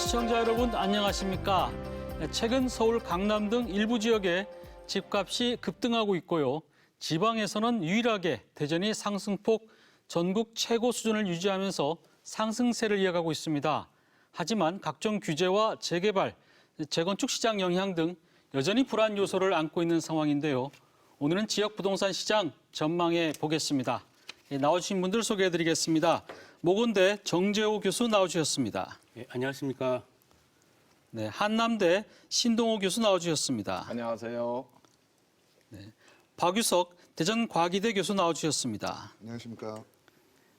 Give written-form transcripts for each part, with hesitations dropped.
시청자 여러분 안녕하십니까? 최근 서울 강남 등 일부 지역에 집값이 급등하고 있고요. 지방에서는 유일하게 대전이 상승폭 전국 최고 수준을 유지하면서 상승세를 이어가고 있습니다. 하지만 각종 규제와 재개발, 재건축 시장 영향 등 여전히 불안 요소를 안고 있는 상황인데요. 오늘은 지역 부동산 시장 전망해 보겠습니다. 나와주신 분들 소개해드리겠습니다. 모건대 정재호 교수 나와주셨습니다. 네, 안녕하십니까. 네, 한남대 신동호 교수 나와주셨습니다. 안녕하세요. 네, 박유석 대전과기대 교수 나와주셨습니다. 안녕하십니까.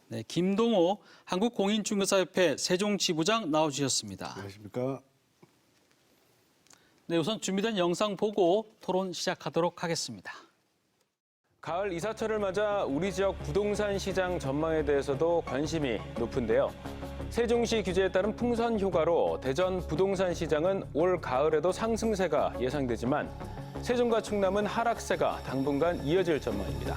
네, 김동호 한국공인중개사협회 세종지부장 나와주셨습니다. 안녕하십니까. 네, 우선 준비된 영상 보고 토론 시작하도록 하겠습니다. 가을 이사철을 맞아 우리 지역 부동산 시장 전망에 대해서도 관심이 높은데요. 세종시 규제에 따른 풍선 효과로 대전 부동산 시장은 올 가을에도 상승세가 예상되지만 세종과 충남은 하락세가 당분간 이어질 전망입니다.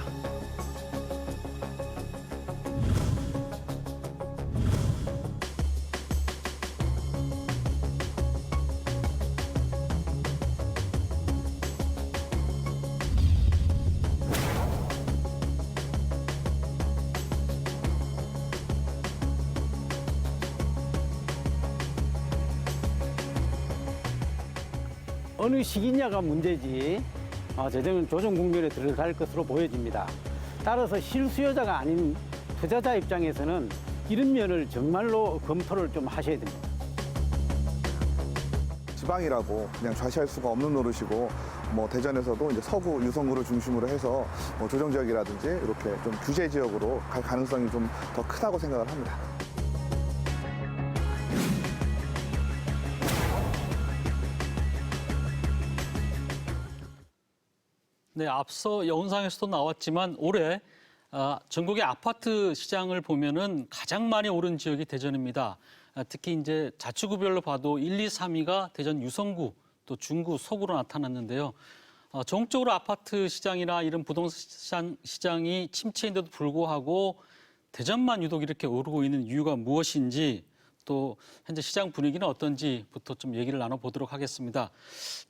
어느 시기냐가 문제지 재정은 조정 국면에 들어갈 것으로 보여집니다. 따라서 실수요자가 아닌 투자자 입장에서는 이런 면을 정말로 검토를 좀 하셔야 됩니다. 지방이라고 그냥 좌시할 수가 없는 노릇이고 대전에서도 이제 서구 유성구를 중심으로 해서 조정 지역이라든지 이렇게 좀 규제 지역으로 갈 가능성이 좀 더 크다고 생각을 합니다. 네, 앞서 영상에서도 나왔지만 올해 전국의 아파트 시장을 보면은 가장 많이 오른 지역이 대전입니다. 특히 이제 자치구별로 봐도 1, 2, 3위가 대전 유성구, 또 중구, 서구로 나타났는데요. 전국적으로 아파트 시장이나 이런 부동산 시장이 침체인데도 불구하고 대전만 유독 이렇게 오르고 있는 이유가 무엇인지 또 현재 시장 분위기는 어떤지부터 좀 얘기를 나눠보도록 하겠습니다.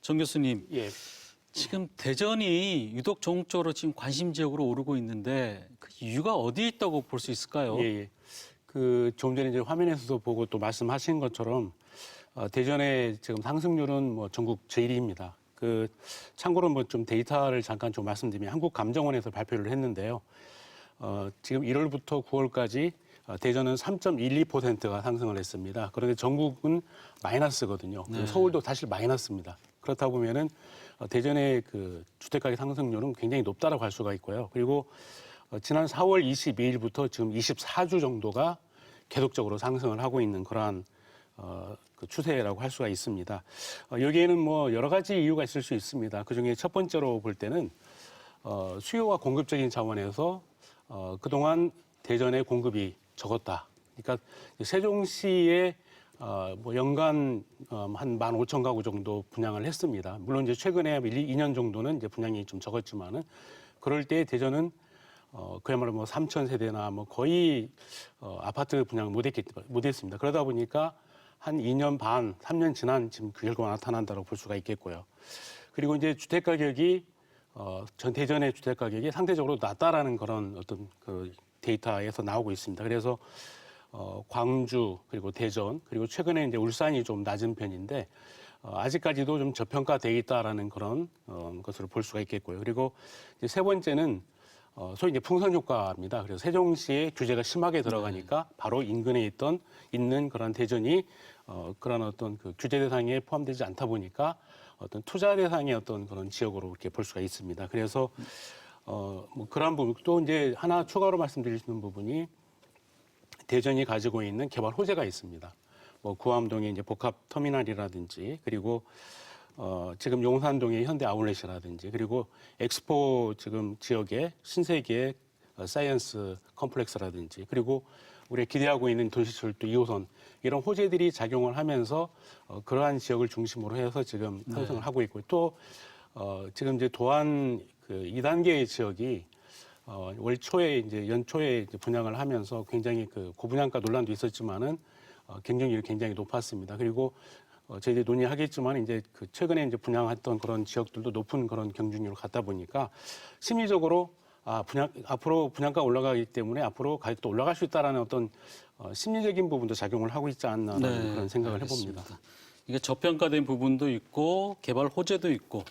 정 교수님. 예. 지금 대전이 유독 전국적으로 지금 관심 지역으로 오르고 있는데 그 이유가 어디에 있다고 볼 수 있을까요? 예. 좀 전에 이제 화면에서도 보고 또 말씀하신 것처럼 대전의 지금 상승률은 전국 제1위입니다. 참고로 좀 데이터를 잠깐 좀 말씀드리면 한국감정원에서 발표를 했는데요. 지금 1월부터 9월까지 대전은 3.12%가 상승을 했습니다. 그런데 전국은 마이너스거든요. 네. 서울도 사실 마이너스입니다. 그렇다 보면은 대전의 주택가격 상승률은 굉장히 높다라고 할 수가 있고요. 그리고 지난 4월 22일부터 지금 24주 정도가 계속적으로 상승을 하고 있는 그러한 추세라고 할 수가 있습니다. 여기에는 여러 가지 이유가 있을 수 있습니다. 그중에 첫 번째로 볼 때는 수요와 공급적인 차원에서 그동안 대전의 공급이 적었다. 그러니까 세종시에 연간 한 15,000가구 정도 분양을 했습니다. 물론 이제 최근에 2년 정도는 이제 분양이 좀 적었지만은 그럴 때 대전은 그야말로 3,000세대나 거의 아파트 분양을 못했습니다. 그러다 보니까 한 2년 반, 3년 지난 지금 그 결과가 나타난다고 볼 수가 있겠고요. 그리고 이제 주택 가격이 전 대전의 주택 가격이 상대적으로 낮다라는 그런 어떤 데이터에서 나오고 있습니다. 그래서 광주 그리고 대전 그리고 최근에 이제 울산이 좀 낮은 편인데 아직까지도 좀 저평가돼 있다라는 그런 것을 볼 수가 있겠고요. 그리고 이제 세 번째는 소위 이제 풍선 효과입니다. 그래서 세종시에 규제가 심하게 들어가니까 바로 인근에 있는 그런 대전이 그런 어떤 규제 대상에 포함되지 않다 보니까 어떤 투자 대상의 어떤 그런 지역으로 이렇게 볼 수가 있습니다. 그래서 그런 부분 또 이제 하나 추가로 말씀드릴 수 있는 부분이 대전이 가지고 있는 개발 호재가 있습니다. 구암동의 이제 복합 터미널이라든지 그리고 지금 용산동의 현대 아울렛이라든지 그리고 엑스포 지금 지역의 신세계 사이언스 컴플렉스라든지 그리고 우리가 기대하고 있는 도시철도 2호선 이런 호재들이 작용을 하면서 그러한 지역을 중심으로 해서 지금 상승을 하고 있고 또 지금 이제 도안 2단계의 지역이 월 초에 이제 연초에 이제 분양을 하면서 굉장히 고분양가 논란도 있었지만은 경쟁률이 굉장히 높았습니다. 그리고 저희들이 논의하겠지만 이제 그 최근에 이제 분양했던 그런 지역들도 높은 그런 경쟁률을 갖다 보니까 심리적으로 앞으로 분양가 올라가기 때문에 앞으로 가격도 올라갈 수 있다라는 어떤 심리적인 부분도 작용을 하고 있지 않나라는 그런 생각을 해봅니다. 이게 저평가된 부분도 있고 개발 호재도 있고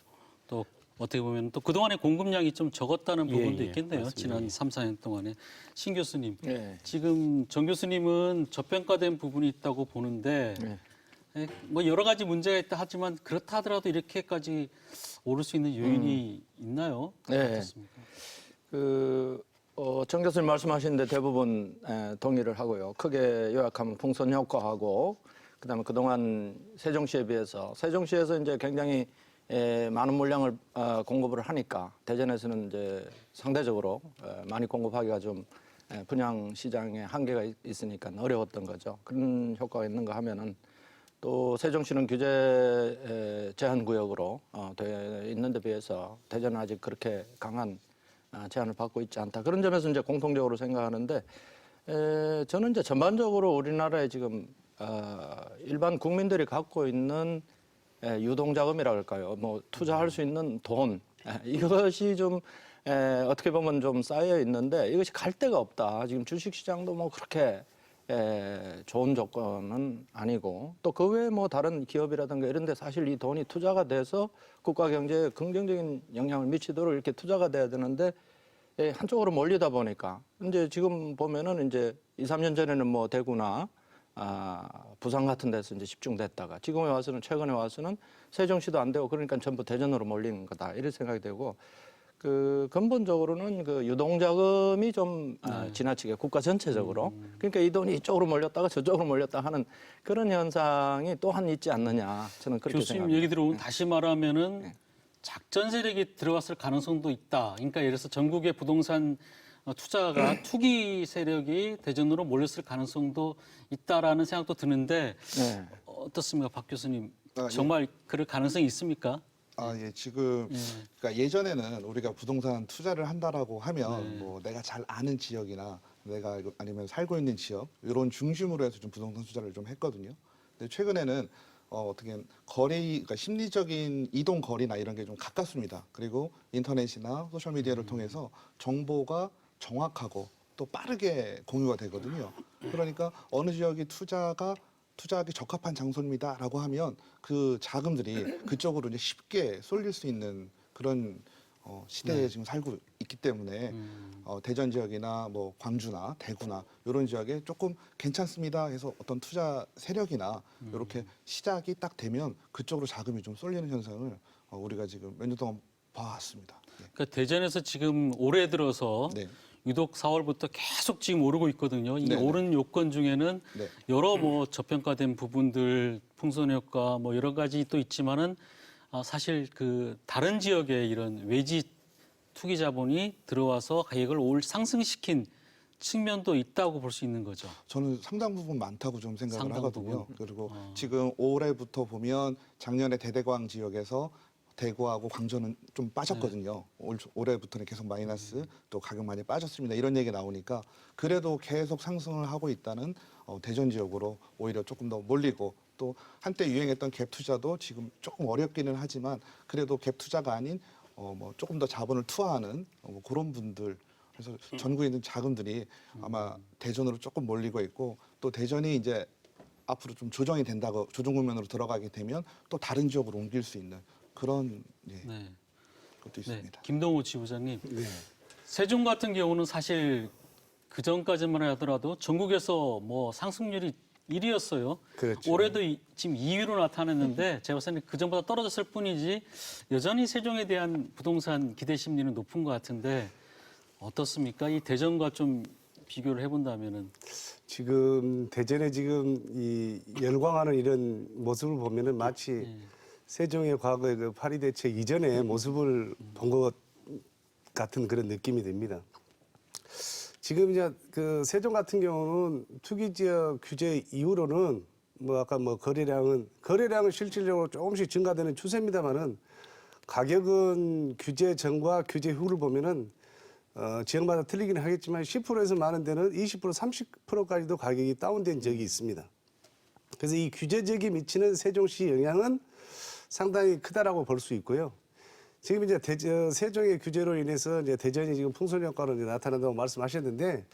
또 어떻게 보면 또 그동안의 공급량이 좀 적었다는 부분도 있겠네요. 맞습니다. 지난 3, 4년 동안에. 신 교수님, 네. 지금 정 교수님은 저평가된 부분이 있다고 보는데 네. 뭐 여러 가지 문제가 있다 하지만 그렇다 하더라도 이렇게까지 오를 수 있는 요인이 있나요? 네. 어떻습니까? 정 교수님 말씀하시는데 대부분 동의를 하고요. 크게 요약하면 풍선 효과하고 그다음에 그동안 세종시에 비해서 세종시에서 이제 굉장히 많은 물량을 공급을 하니까 대전에서는 이제 상대적으로 많이 공급하기가 좀 분양 시장에 한계가 있으니까 어려웠던 거죠. 그런 효과가 있는가 하면은 또 세종시는 규제 제한 구역으로 돼 있는 데 비해서 대전은 아직 그렇게 강한 제한을 받고 있지 않다. 그런 점에서 이제 공통적으로 생각하는데 저는 이제 전반적으로 우리나라에 지금 일반 국민들이 갖고 있는 유동자금이라 할까요? 뭐 투자할 수 있는 돈 이것이 좀 어떻게 보면 좀 쌓여 있는데 이것이 갈 데가 없다. 지금 주식시장도 뭐 그렇게 좋은 조건은 아니고 또 그 외에 뭐 다른 기업이라든가 이런 데 사실 이 돈이 투자가 돼서 국가 경제에 긍정적인 영향을 미치도록 이렇게 투자가 돼야 되는데 한쪽으로 몰리다 보니까 이제 지금 보면은 이제 2, 3년 전에는 뭐 대구나 부산 같은 데서 이제 집중됐다가 지금에 와서는 최근에 와서는 세종시도 안 되고 그러니까 전부 대전으로 몰리는 거다 이런 생각이 되고 그 근본적으로는 그 유동자금이 좀 지나치게 국가 전체적으로 그러니까 이 돈이 이쪽으로 몰렸다가 저쪽으로 몰렸다 하는 그런 현상이 또한 있지 않느냐 저는 그렇게 교수님 생각합니다. 얘기 들어보면 다시 말하면은 작전 세력이 들어갔을 가능성도 있다. 그러니까 예를 들어서 전국의 부동산 투자가 투기 세력이 대전으로 몰렸을 가능성도 있다라는 생각도 드는데 네. 어떻습니까, 박 교수님? 예. 정말 그럴 가능성이 있습니까? 예, 지금 그러니까 예전에는 우리가 부동산 투자를 한다라고 하면 뭐 내가 잘 아는 지역이나 내가 아니면 살고 있는 지역 이런 중심으로 해서 좀 부동산 투자를 좀 했거든요. 근데 최근에는 어떻게 그러니까 심리적인 이동 거리나 이런 게 좀 가깝습니다. 그리고 인터넷이나 소셜 미디어를 통해서 정보가 정확하고 또 빠르게 공유가 되거든요. 그러니까 어느 지역이 투자하기 적합한 장소입니다라고 하면 그 자금들이 그쪽으로 이제 쉽게 쏠릴 수 있는 그런 시대에 지금 살고 있기 때문에 대전 지역이나 뭐 광주나 대구나 이런 지역에 조금 괜찮습니다 해서 어떤 투자 세력이나 이렇게 시작이 딱 되면 그쪽으로 자금이 좀 쏠리는 현상을 우리가 지금 몇 년 동안 봐왔습니다. 네. 그러니까 대전에서 지금 올해 들어서 네. 유독 4월부터 계속 지금 오르고 있거든요. 이 네네. 오른 요건 중에는 네. 여러 뭐 저평가된 부분들, 풍선 효과 뭐 여러 가지 또 있지만은 사실 그 다른 지역에 이런 외지 투기 자본이 들어와서 가격을 상승시킨 측면도 있다고 볼 수 있는 거죠. 저는 상당 부분 많다고 좀 생각을 상당 하거든요. 부분? 그리고 지금 올해부터 보면 작년에 대대광 지역에서 대구하고 광주는 좀 빠졌거든요. 올해부터는 계속 마이너스 또 가격 많이 빠졌습니다. 이런 얘기 나오니까 그래도 계속 상승을 하고 있다는 대전 지역으로 오히려 조금 더 몰리고 또 한때 유행했던 갭 투자도 지금 조금 어렵기는 하지만 그래도 갭 투자가 아닌 뭐 조금 더 자본을 투하하는 뭐 그런 분들 그래서 전국에 있는 자금들이 아마 대전으로 조금 몰리고 있고 또 대전이 이제 앞으로 좀 조정이 된다고 조정 국면으로 들어가게 되면 또 다른 지역으로 옮길 수 있는 그런 네. 것도 네. 있습니다. 김동호 지부장님. 세종 같은 경우는 사실 그 전까지만 하더라도 전국에서 뭐 상승률이 1위였어요. 그렇죠. 올해도 지금 2위로 나타났는데 제가 봤을 때는 그 전보다 떨어졌을 뿐이지 여전히 세종에 대한 부동산 기대 심리는 높은 것 같은데 어떻습니까? 이 대전과 좀 비교를 해본다면은 지금 대전에 지금 이 열광하는 이런 모습을 보면은 마치 세종의 과거의 그 파리 대책 이전의 모습을 본 것 같은 그런 느낌이 듭니다. 지금 이제 그 세종 같은 경우는 투기 지역 규제 이후로는 뭐 아까 뭐 거래량은 실질적으로 조금씩 증가되는 추세입니다만은 가격은 규제 전과 규제 후를 보면은 지역마다 틀리긴 하겠지만 10%에서 많은 데는 20%, 30%까지도 가격이 다운된 적이 있습니다. 그래서 이 규제지역이 미치는 세종시 영향은 상당히 크다라고 볼 수 있고요. 지금 이제 세종의 규제로 인해서 이제 대전이 지금 풍선 효과로 이제 나타난다고 말씀하셨는데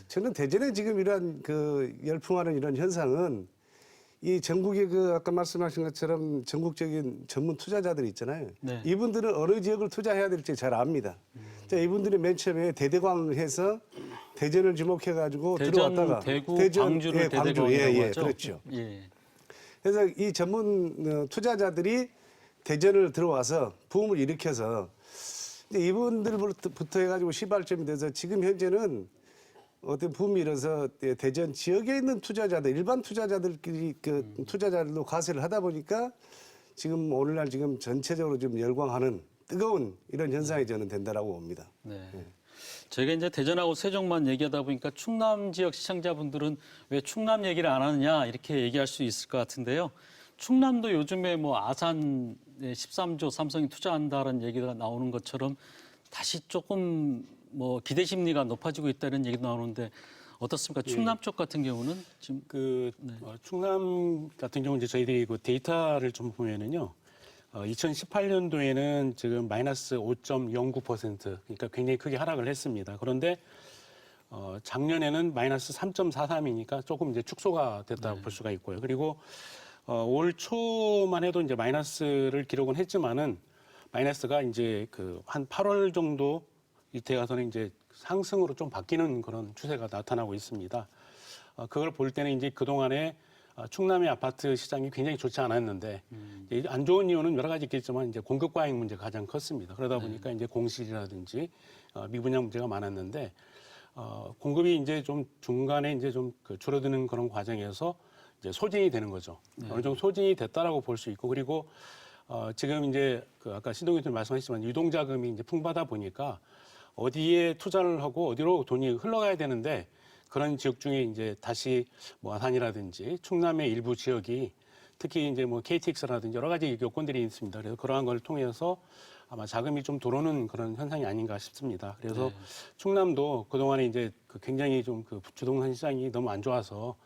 저는 대전에 지금 이러한 그 열풍하는 이런 현상은 이 전국의 그 아까 말씀하신 것처럼 전국적인 전문 투자자들이 있잖아요. 네. 이분들은 어느 지역을 투자해야 될지 잘 압니다. 자, 이분들이 맨 처음에 대대광을 해서 대전을 주목해가지고 대전, 들어왔다가 대구, 광주를 대대광이라고 예, 하죠. 그렇죠. 예. 그래서 이 전문 투자자들이 대전을 들어와서 붐을 일으켜서 이제 이분들부터 해가지고 시발점이 돼서 지금 현재는 어떤 붐이 일어서 대전 지역에 있는 투자자들, 일반 투자자들끼리 그 투자자들도 과세를 하다 보니까 지금 오늘날 지금 전체적으로 좀 열광하는 뜨거운 이런 현상이 저는 된다라고 봅니다. 네. 저희가 이제 대전하고 세종만 얘기하다 보니까 충남 지역 시청자분들은 왜 충남 얘기를 안 하느냐 이렇게 얘기할 수 있을 것 같은데요. 충남도 요즘에 뭐 아산에 13조 삼성이 투자한다는 얘기가 나오는 것처럼 다시 조금 뭐 기대 심리가 높아지고 있다는 얘기도 나오는데 어떻습니까? 충남 쪽 같은 경우는 지금 충남 같은 경우 이제 저희들이 그 데이터를 좀 보면은요. 2018년도에는 지금 마이너스 5.09% 그러니까 굉장히 크게 하락을 했습니다. 그런데 작년에는 마이너스 3.43이니까 조금 이제 축소가 됐다고 볼 수가 있고요. 그리고 올 초만 해도 이제 마이너스를 기록은 했지만은 마이너스가 이제 그 한 8월 정도 이때 가서는 이제 상승으로 좀 바뀌는 그런 추세가 나타나고 있습니다. 그걸 볼 때는 이제 그동안에 충남의 아파트 시장이 굉장히 좋지 않았는데 안 좋은 이유는 여러 가지 있겠지만 이제 공급 과잉 문제가 가장 컸습니다. 그러다 보니까 이제 공실이라든지 미분양 문제가 많았는데 공급이 이제 좀 중간에 이제 좀 그 줄어드는 그런 과정에서 이제 소진이 되는 거죠. 어느 정도 소진이 됐다라고 볼 수 있고 그리고 지금 이제 그 아까 신동희 교수님 말씀하셨지만 유동자금이 이제 풍부하다 보니까 어디에 투자를 하고 어디로 돈이 흘러가야 되는데 그런 지역 중에 이제 다시 뭐 아산이라든지 충남의 일부 지역이 특히 이제 뭐 KTX라든지 여러 가지 요건들이 있습니다. 그래서 그러한 걸 통해서 아마 자금이 좀 들어오는 그런 현상이 아닌가 싶습니다. 그래서 충남도 그동안에 이제 그 굉장히 좀 그 주동산 시장이 너무 안 좋아서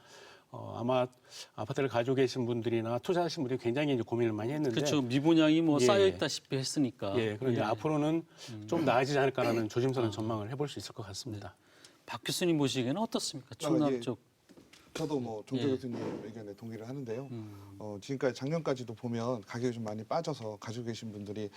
아마 아파트를 가지고 계신 분들이나 투자하신 분들이 굉장히 이제 고민을 많이 했는데 그렇죠. 미분양이 뭐 예. 쌓여 있다시피 했으니까. 예, 그런데 예. 앞으로는 좀 나아지지 않을까라는 조심스러운 전망을 해볼 수 있을 것 같습니다. 박 교수님 보시기에는 어떻습니까? 충남 예. 쪽. 저도 뭐 종조 교수님 의견에 동의를 하는데요. 지금까지 작년까지도 보면 가격이 좀 많이 빠져서 가지고 계신 분들이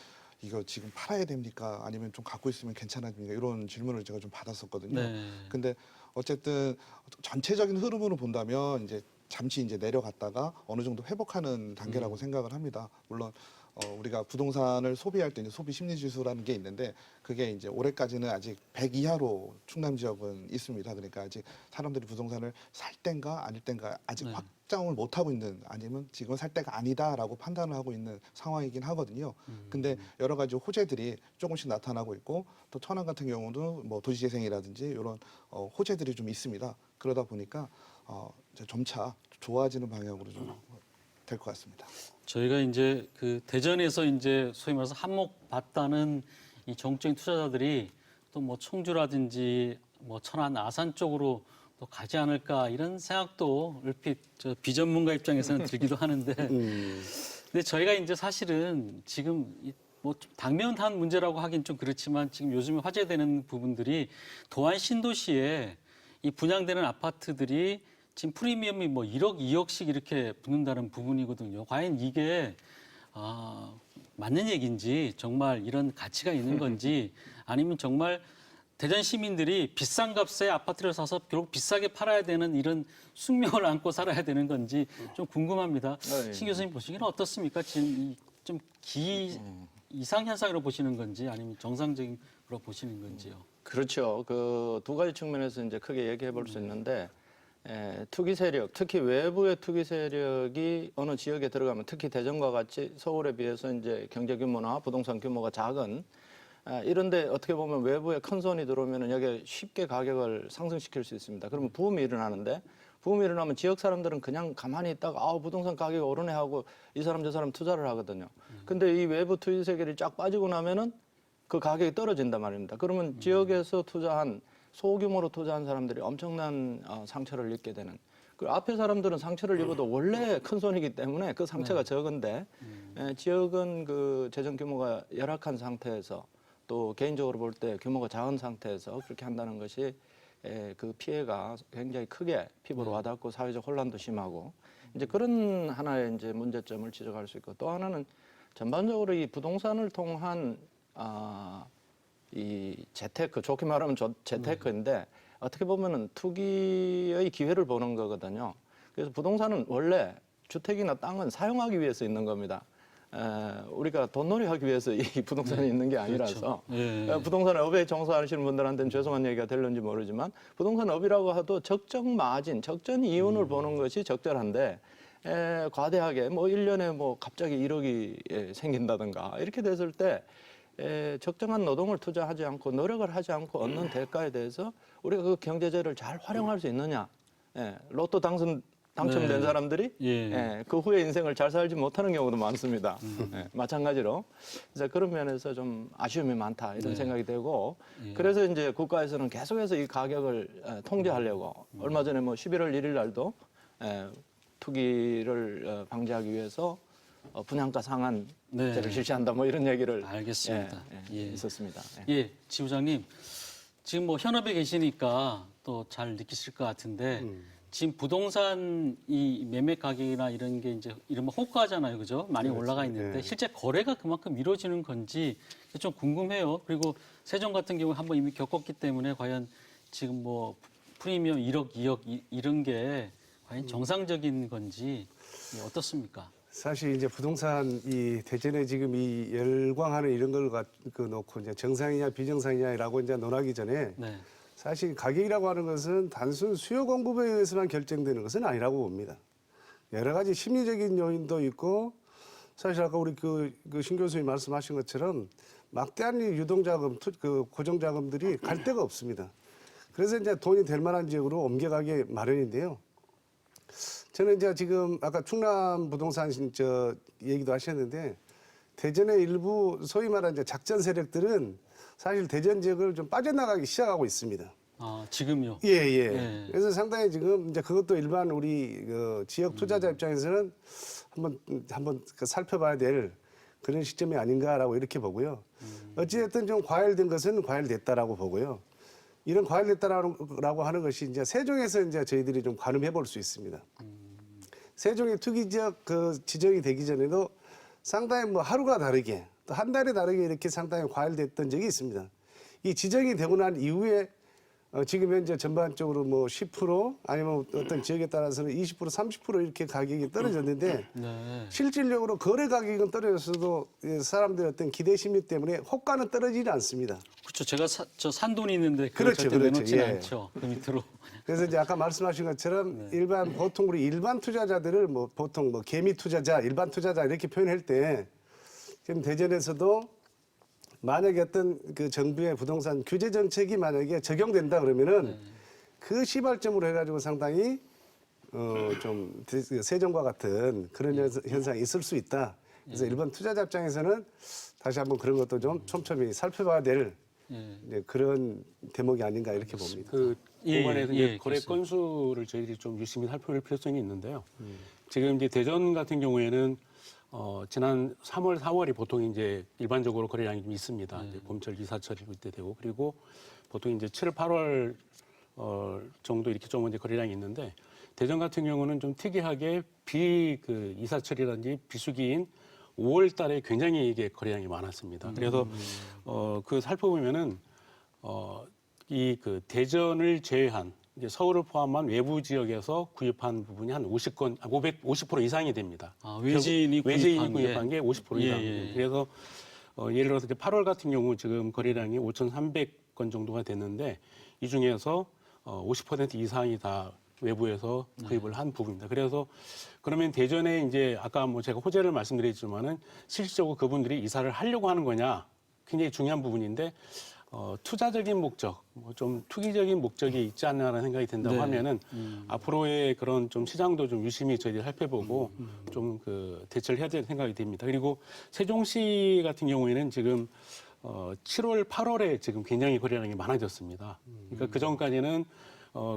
이거 지금 팔아야 됩니까? 아니면 좀 갖고 있으면 괜찮습니까? 이런 질문을 제가 좀 받았었거든요. 네. 근데 어쨌든 전체적인 흐름으로 본다면 이제 잠시 이제 내려갔다가 어느 정도 회복하는 단계라고 생각을 합니다. 물론 우리가 부동산을 소비할 때 이제 소비 심리 지수라는 게 있는데 그게 이제 올해까지는 아직 100 이하로 충남 지역은 있습니다. 그러니까 아직 사람들이 부동산을 살 땐가 아닐 땐가 아직 확정을 못 하고 있는 아니면 지금 살 때가 아니다라고 판단을 하고 있는 상황이긴 하거든요. 근데 여러 가지 호재들이 조금씩 나타나고 있고 또 천안 같은 경우도 뭐 도시재생이라든지 이런 호재들이 좀 있습니다. 그러다 보니까 이제 점차 좋아지는 방향으로 좀 될 것 같습니다. 저희가 이제 그 대전에서 이제 소위 말해서 한몫 봤다는 이 전국적인 투자자들이 또 뭐 청주라든지 뭐 천안 아산 쪽으로 또 가지 않을까 이런 생각도 얼핏 저 비전문가 입장에서는 들기도 하는데 근데 저희가 이제 사실은 지금 뭐 좀 당면한 문제라고 하긴 좀 그렇지만 지금 요즘에 화제되는 부분들이 도안 신도시에 이 분양되는 아파트들이 지금 프리미엄이 뭐 1억, 2억씩 이렇게 붙는다는 부분이거든요. 과연 이게 맞는 얘기인지 정말 이런 가치가 있는 건지 아니면 정말 대전 시민들이 비싼 값에 아파트를 사서 결국 비싸게 팔아야 되는 이런 숙명을 안고 살아야 되는 건지 좀 궁금합니다. 네. 신 교수님 보시기에는 어떻습니까? 지금 좀 이상 현상으로 보시는 건지 아니면 정상적인 으로 보시는 건지요? 그렇죠. 그 두 가지 측면에서 이제 크게 얘기해 볼 수 있는데 투기 세력, 특히 외부의 투기 세력이 어느 지역에 들어가면 특히 대전과 같이 서울에 비해서 이제 경제 규모나 부동산 규모가 작은 이런데 어떻게 보면 외부의 큰 손이 들어오면 여기에 쉽게 가격을 상승시킬 수 있습니다. 그러면 부음이 일어나는데 부음이 일어나면 지역 사람들은 그냥 가만히 있다가 부동산 가격이 오르네 하고 이 사람 저 사람 투자를 하거든요. 근데 이 외부 투기 세력이 쫙 빠지고 나면은 그 가격이 떨어진단 말입니다. 그러면 지역에서 투자한 소규모로 투자한 사람들이 엄청난 상처를 입게 되는 그 앞에 사람들은 상처를 입어도 원래 큰 손이기 때문에 그 상처가 적은데 지역은 그 재정 규모가 열악한 상태에서 또 개인적으로 볼 때 규모가 작은 상태에서 그렇게 한다는 것이 그 피해가 굉장히 크게 피부로 와닿고 사회적 혼란도 심하고 이제 그런 하나의 이제 문제점을 지적할 수 있고 또 하나는 전반적으로 이 부동산을 통한 이 재테크 좋게 말하면 재테크인데 어떻게 보면은 투기의 기회를 보는 거거든요. 그래서 부동산은 원래 주택이나 땅은 사용하기 위해서 있는 겁니다. 우리가 돈놀이 하기 위해서 이 부동산이 있는 게 아니라서 그렇죠. 부동산 업에 종사하시는 분들한테는 죄송한 얘기가 될는지 모르지만 부동산 업이라고 해도 적정 마진, 적정 이윤을 보는 것이 적절한데 과대하게 뭐 1년에 뭐 갑자기 1억이 생긴다든가 이렇게 됐을 때 적정한 노동을 투자하지 않고 노력을 하지 않고 얻는 대가에 대해서 우리가 그 경제재를 잘 활용할 수 있느냐. 로또 당첨된 네. 사람들이 그 후에 인생을 잘 살지 못하는 경우도 많습니다. 마찬가지로. 그래서 그런 면에서 좀 아쉬움이 많다 이런 생각이 되고 그래서 이제 국가에서는 계속해서 이 가격을 통제하려고 얼마 전에 뭐 11월 1일 날도 투기를 방지하기 위해서 분양가 상한제를 실시한다 뭐 이런 얘기를 알겠습니다. 있었습니다. 예, 지부장님 지금 뭐 현업에 계시니까 또 잘 느끼실 것 같은데 지금 부동산 이 매매 가격이나 이런 게 이제 이른바 호가잖아요, 그죠? 많이 올라가 있는데 실제 거래가 그만큼 이루어지는 건지 좀 궁금해요. 그리고 세종 같은 경우 한번 이미 겪었기 때문에 과연 지금 뭐 프리미엄 1억, 2억 이런 게 과연 정상적인 건지 어떻습니까? 사실 이제 부동산 이 대전에 지금 이 열광하는 이런 걸 놓고 이제 정상이냐 비정상이냐라고 이제 논하기 전에 네. 사실 가격이라고 하는 것은 단순 수요 공급에 의해서만 결정되는 것은 아니라고 봅니다. 여러 가지 심리적인 요인도 있고 사실 아까 우리 신 교수님 말씀하신 것처럼 막대한 유동자금, 고정자금들이 갈 데가 없습니다. 그래서 이제 돈이 될 만한 지역으로 옮겨가기 마련인데요. 저는 이제 지금 아까 충남 부동산 얘기도 하셨는데 대전의 일부 소위 말하는 이제 작전 세력들은 사실 대전 지역을 좀 빠져나가기 시작하고 있습니다. 아, 지금요? 예. 그래서 상당히 지금 이제 그것도 일반 우리 지역 투자자 입장에서는 한번 살펴봐야 될 그런 시점이 아닌가라고 이렇게 보고요. 어찌됐든 좀 과열된 것은 과열됐다라고 보고요. 이런 과열됐다라고 하는 것이 이제 세종에서 이제 저희들이 좀 가늠해 볼 수 있습니다. 세종의 투기 지역 지정이 되기 전에도 상당히 뭐 하루가 다르게 또 한 달에 다르게 이렇게 상당히 과열됐던 적이 있습니다. 이 지정이 되고 난 이후에 지금 현재 전반적으로 뭐 10% 아니면 어떤 지역에 따라서는 20% 30% 이렇게 가격이 떨어졌는데 실질적으로 거래 가격은 떨어졌어도 사람들의 어떤 기대 심리 때문에 호가는 떨어지지 않습니다. 그렇죠. 제가 저 산돈이 있는데 그렇죠. 내놓지는 예. 않죠. 그 밑으로. 그래서 이제 아까 말씀하신 것처럼 보통 우리 일반 투자자들을 보통 개미 투자자, 일반 투자자 이렇게 표현할 때 지금 대전에서도 만약에 어떤 그 정부의 부동산 규제 정책이 만약에 적용된다 그러면은 그 시발점으로 해가지고 상당히 좀 세종과 같은 그런 현상이 있을 수 있다. 그래서 일반 투자자 입장에서는 다시 한번 그런 것도 좀 촘촘히 살펴봐야 될 이제 그런 대목이 아닌가 이렇게 봅니다. 이번에 거래 건수를 저희들이 좀 유심히 살펴볼 필요성이 있는데요. 지금 이제 대전 같은 경우에는 지난 3월, 4월이 보통 이제 일반적으로 거래량이 좀 있습니다. 이제 봄철 이사철 이때 되고 그리고 보통 이제 7월, 8월 정도 이렇게 좀 이제 거래량이 있는데 대전 같은 경우는 좀 특이하게 이사철이라든지 비수기인 5월 달에 굉장히 이게 거래량이 많았습니다. 그래서 그 살펴보면은 대전을 제외한 이제 서울을 포함한 외부 지역에서 구입한 부분이 한 50% 이상이 됩니다. 아, 외지인이 구입한 게 50% 이상. 예. 그래서 예를 들어서 8월 같은 경우 지금 거래량이 5,300건 정도가 됐는데 이 중에서 50% 이상이 다 외부에서 구입을 한 부분입니다. 그래서 그러면 대전에 이제 아까 뭐 제가 호재를 말씀드렸지만은 실질적으로 그분들이 이사를 하려고 하는 거냐 굉장히 중요한 부분인데 투자적인 목적, 좀 투기적인 목적이 있지 않나라는 생각이 든다고 하면은 앞으로의 그런 좀 시장도 좀 유심히 저희들이 살펴보고 좀 대처를 해야 될 생각이 듭니다. 그리고 세종시 같은 경우에는 지금 7월, 8월에 지금 굉장히 거래량이 많아졌습니다. 그러니까 그 전까지는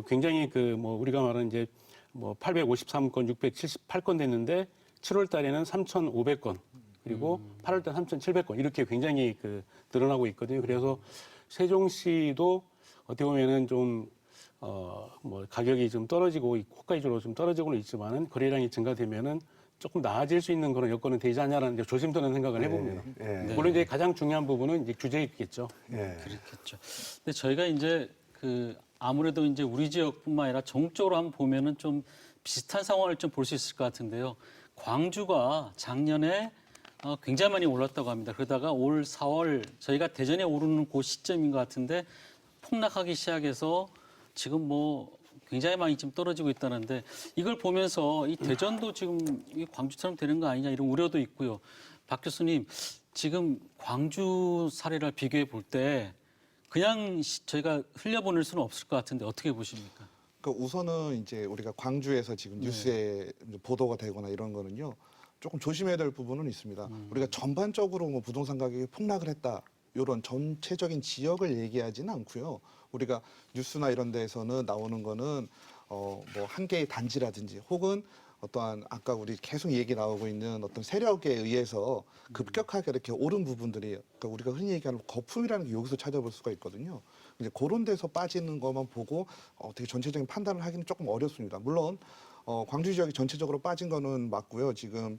굉장히 우리가 말하는 이제 뭐 853건, 678건 됐는데 7월 달에는 3,500건 그리고 8월 달 3,700건 이렇게 굉장히 그 늘어나고 있거든요. 그래서 세종시도 어떻게 보면은 좀 뭐 가격이 좀 떨어지고 호가이주로 좀 떨어지고는 있지만은 거래량이 증가되면은 조금 나아질 수 있는 그런 여건은 되지 않냐라는 이제 조심스러운 생각을 해봅니다. 물론 이제 가장 중요한 부분은 이제 규제겠죠. 그렇겠죠. 근데 저희가 이제 그 아무래도 이제 우리 지역뿐만 아니라 전국적으로 한번 보면은 좀 비슷한 상황을 좀 볼 수 있을 것 같은데요. 광주가 작년에 굉장히 많이 올랐다고 합니다. 그러다가 올 4월 저희가 대전에 오르는 그 시점인 것 같은데 폭락하기 시작해서 지금 뭐 굉장히 많이 지금 떨어지고 있다는데 이걸 보면서 이 대전도 지금 이 광주처럼 되는 거 아니냐 이런 우려도 있고요. 박 교수님 지금 광주 사례를 비교해 볼 때 그냥 저희가 흘려보낼 수는 없을 것 같은데 어떻게 보십니까? 그러니까 우선은 이제 우리가 광주에서 지금 뉴스에 보도가 되거나 이런 거는요. 조금 조심해야 될 부분은 있습니다. 우리가 전반적으로 뭐 부동산 가격이 폭락을 했다. 이런 전체적인 지역을 얘기하지는 않고요. 우리가 뉴스나 이런 데에서는 나오는 거는 뭐 한 개의 단지라든지 혹은 어떠한 아까 우리 계속 얘기 나오고 있는 어떤 세력에 의해서 급격하게 이렇게 오른 부분들이 그러니까 우리가 흔히 얘기하는 거품이라는 게 여기서 찾아볼 수가 있거든요. 이제 그런 데서 빠지는 것만 보고 어떻게 전체적인 판단을 하기는 조금 어렵습니다. 물론 광주 지역이 전체적으로 빠진 거는 맞고요. 지금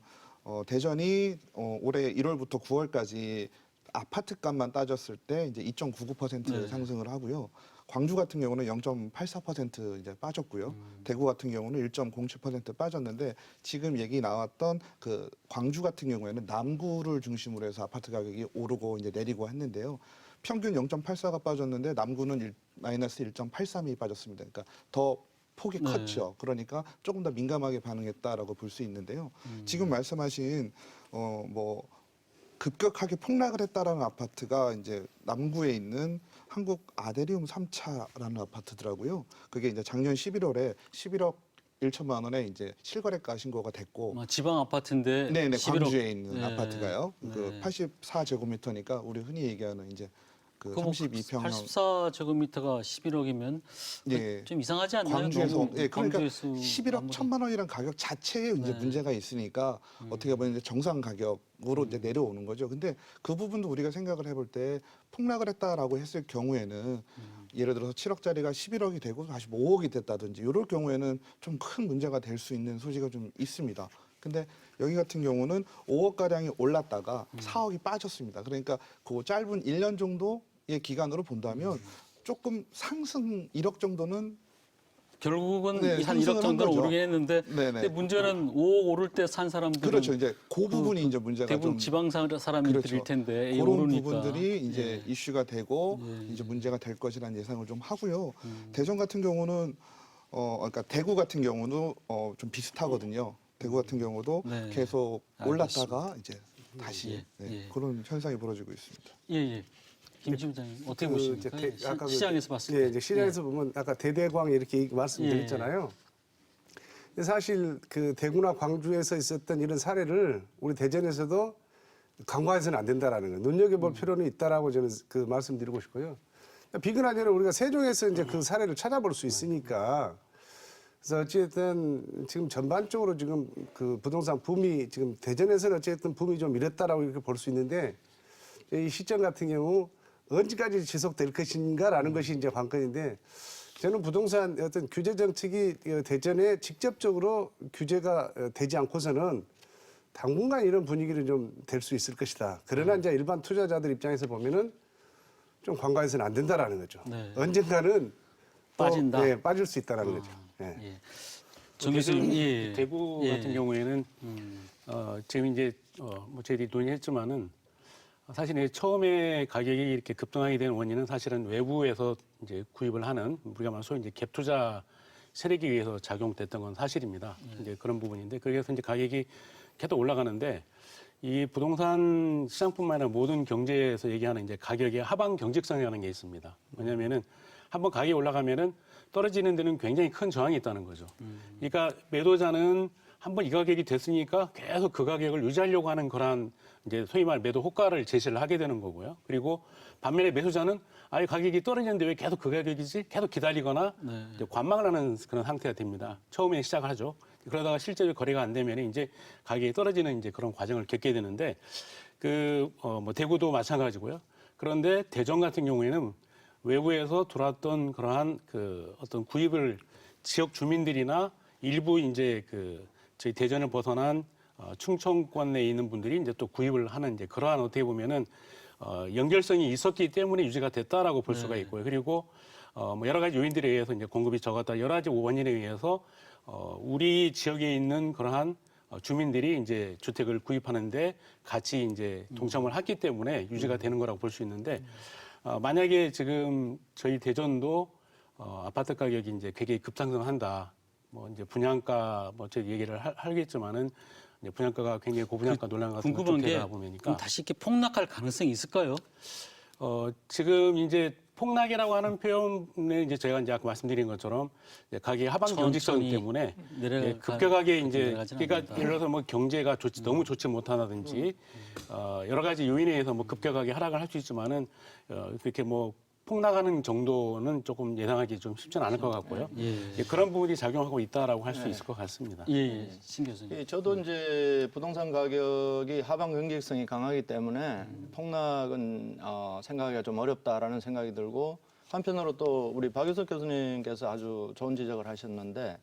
대전이 올해 1월부터 9월까지 아파트 값만 따졌을 때 이제 2.99% 상승을 하고요. 광주 같은 경우는 0.84% 이제 빠졌고요. 대구 같은 경우는 1.07% 빠졌는데 지금 얘기 나왔던 그 광주 같은 경우에는 남구를 중심으로 해서 아파트 가격이 오르고 이제 내리고 했는데요. 평균 0.84가 빠졌는데 남구는 마이너스 1.83이 빠졌습니다. 그러니까 더 폭이 컸죠. 그러니까 조금 더 민감하게 반응했다라고 볼 수 있는데요. 지금 말씀하신 뭐 급격하게 폭락을 했다라는 아파트가 이제 남구에 있는 한국 아데리움 3차라는 아파트더라고요. 그게 이제 작년 11월에 11억 1천만 원에 이제 실거래가 신고가 됐고 지방 아파트인데 네네 11억. 광주에 있는 네. 아파트가요. 네. 그 84제곱미터니까 우리 흔히 얘기하는 이제 그 32평형 84제곱미터가 11억이면 예. 좀 이상하지 않나요? 광주에서 너무 예 그러니까 광주에서 11억 아무래도. 1천만 원이라는 가격 자체에 이제 문제가 있으니까 어떻게 보면 이제 정상 가격으로 이제 내려오는 거죠. 근데 그 부분도 우리가 생각을 해볼 때 폭락을 했다라고 했을 경우에는 예를 들어서 7억짜리가 11억이 되고 다시 5억이 됐다든지 이럴 경우에는 좀 큰 문제가 될 수 있는 소지가 좀 있습니다. 근데 여기 같은 경우는 5억 가량이 올랐다가 4억이 빠졌습니다. 그러니까 그 짧은 1년 정도의 기간으로 본다면 조금 상승 1억 정도는 결국은 네, 한 상승을 1억 한 정도는 거죠. 오르긴 했는데 네네. 근데 문제는 5억 오를 때 산 사람들은 그렇죠. 이제 그 부분이 이제 문제가 대부분 좀 지방 사람들일 그렇죠. 텐데 이 그런 오르니까. 부분들이 이제 예. 이슈가 되고 예. 이제 문제가 될 것이라는 예상을 좀 하고요. 대전 같은 경우는 그러니까 대구 같은 경우도 좀 비슷하거든요. 대구 같은 경우도 네. 계속 알겠습니다. 올랐다가 이제 다시 예. 네, 예. 그런 현상이 벌어지고 있습니다. 예. 김지훈 장님 어떻게 그 보십니까? 이제 아까 그 시장에서 봤을 예, 때. 이제 시장에서 보면 아까 대대광 이렇게 말씀드렸잖아요. 근데 사실 그 대구나 광주에서 있었던 이런 사례를 우리 대전에서도 간과해서는 안 된다라는 거 눈여겨볼 필요는 있다라고 저는 그 말씀드리고 싶고요. 비근하게는 우리가 세종에서 이제 그 사례를 찾아볼 수 있으니까 그래서 어쨌든 지금 전반적으로 지금 그 부동산 붐이 지금 대전에서는 어쨌든 붐이 좀 이랬다라고 이렇게 볼 수 있는데 이 시점 같은 경우 언제까지 지속될 것인가라는 것이 이제 관건인데 저는 부동산 어떤 규제 정책이 대전에 직접적으로 규제가 되지 않고서는 당분간 이런 분위기는 좀 될 수 있을 것이다. 그러나 이제 일반 투자자들 입장에서 보면은 좀 관과해서는 안 된다라는 거죠. 네. 언젠가는 또, 빠진다. 네, 빠질 수 있다라는 거죠. 네. 예. 정 교수님, 예. 대구 예. 같은 경우에는 지금 이제 뭐 저희들이 논의했지만은 사실 이제 처음에 가격이 이렇게 급등하게 된 원인은 사실은 외부에서 이제 구입을 하는 우리가 말하는 소위 이제 갭 투자 세력에 의해서 작용됐던 건 사실입니다. 이제 그런 부분인데 그래서 이제 가격이 계속 올라가는데 이 부동산 시장뿐만 아니라 모든 경제에서 얘기하는 이제 가격의 하방 경직성이라는 게 있습니다. 왜냐하면은 한번 가격이 올라가면은 떨어지는 데는 굉장히 큰 저항이 있다는 거죠. 그러니까 매도자는 한번 이 가격이 됐으니까 계속 그 가격을 유지하려고 하는 그런 이제 소위 말 매도 호가를 제시를 하게 되는 거고요. 그리고 반면에 매수자는 아예 가격이 떨어지는데 왜 계속 그 가격이지? 계속 기다리거나 이제 관망을 하는 그런 상태가 됩니다. 처음에 시작을 하죠. 그러다가 실제로 거래가 안 되면 이제 가격이 떨어지는 이제 그런 과정을 겪게 되는데 뭐 대구도 마찬가지고요. 그런데 대전 같은 경우에는 외부에서 들어왔던 그러한 어떤 구입을 지역 주민들이나 일부 이제 저희 대전을 벗어난 충청권 내에 있는 분들이 이제 또 구입을 하는 이제 그러한 어떻게 보면은 연결성이 있었기 때문에 유지가 됐다라고 볼 수가 있고요. 그리고 뭐 여러 가지 요인들에 의해서 이제 공급이 적었다 여러 가지 원인에 의해서 우리 지역에 있는 그러한 주민들이 이제 주택을 구입하는데 같이 이제 동참을 했기 때문에 유지가 되는 거라고 볼 수 있는데 만약에 지금 저희 대전도 아파트 가격이 이제 굉장히 급상승한다. 뭐 이제 분양가 뭐 저 얘기를 하겠지만은 이제 분양가가 굉장히 고분양가 논란 같은 거 궁금한 게 되다 보니까 그럼 다시 이렇게 폭락할 가능성이 있을까요? 지금 이제 폭락이라고 하는 표현에 이제 제가 이제 아까 말씀드린 것처럼 이제 가격의 하방 경직성 천천히 때문에 내려갈 급격하게 이제 내려가지는 그러니까 않는다. 예를 들어서 뭐 경제가 너무 좋지 못하다든지 여러 가지 요인에 의해서 뭐 급격하게 하락을 할 수 있지만은 그렇게 뭐 폭락하는 정도는 조금 예상하기 좀 쉽지는 않을 것 같고요. 예, 그런 부분이 작용하고 있다라고 할 수 있을 것 같습니다. 예, 신 교수님. 저도 이제 부동산 가격이 하방 경직성이 강하기 때문에 폭락은 생각하기가 좀 어렵다라는 생각이 들고 한편으로 또 우리 박유석 교수님께서 아주 좋은 지적을 하셨는데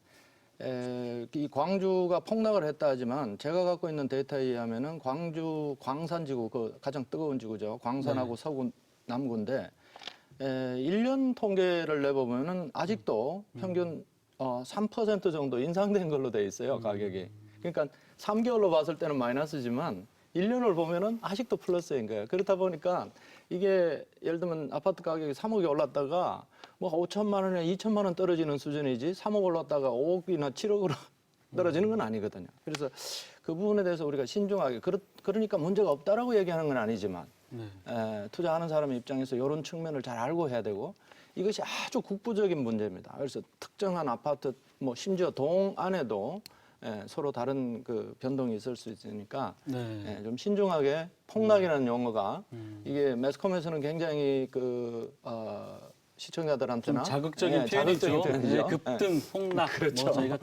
이 광주가 폭락을 했다 하지만 제가 갖고 있는 데이터에 의하면은 광주 광산지구 그 가장 뜨거운 지구죠. 광산하고 서구 남구인데 1년 통계를 내보면은 아직도 평균 3% 정도 인상된 걸로 돼 있어요, 가격이. 그러니까 3개월로 봤을 때는 마이너스지만 1년을 보면은 아직도 플러스인 거예요. 그렇다 보니까 이게 예를 들면 아파트 가격이 3억이 올랐다가 뭐 5천만 원이나 2천만 원 떨어지는 수준이지 3억 올랐다가 5억이나 7억으로 떨어지는 건 아니거든요. 그래서 그 부분에 대해서 우리가 신중하게 그러니까 문제가 없다라고 얘기하는 건 아니지만 투자하는 사람 입장에서 이런 측면을 잘 알고 해야 되고 이것이 아주 국부적인 문제입니다. 그래서 특정한 아파트 뭐 심지어 동 안에도 서로 다른 그 변동이 있을 수 있으니까 좀 신중하게 폭락이라는 용어가 이게 매스컴에서는 굉장히 시청자들한테나 좀 자극적인 자극적인 표현이죠. 표현이죠. 폭등, 폭락. 그렇죠. 뭐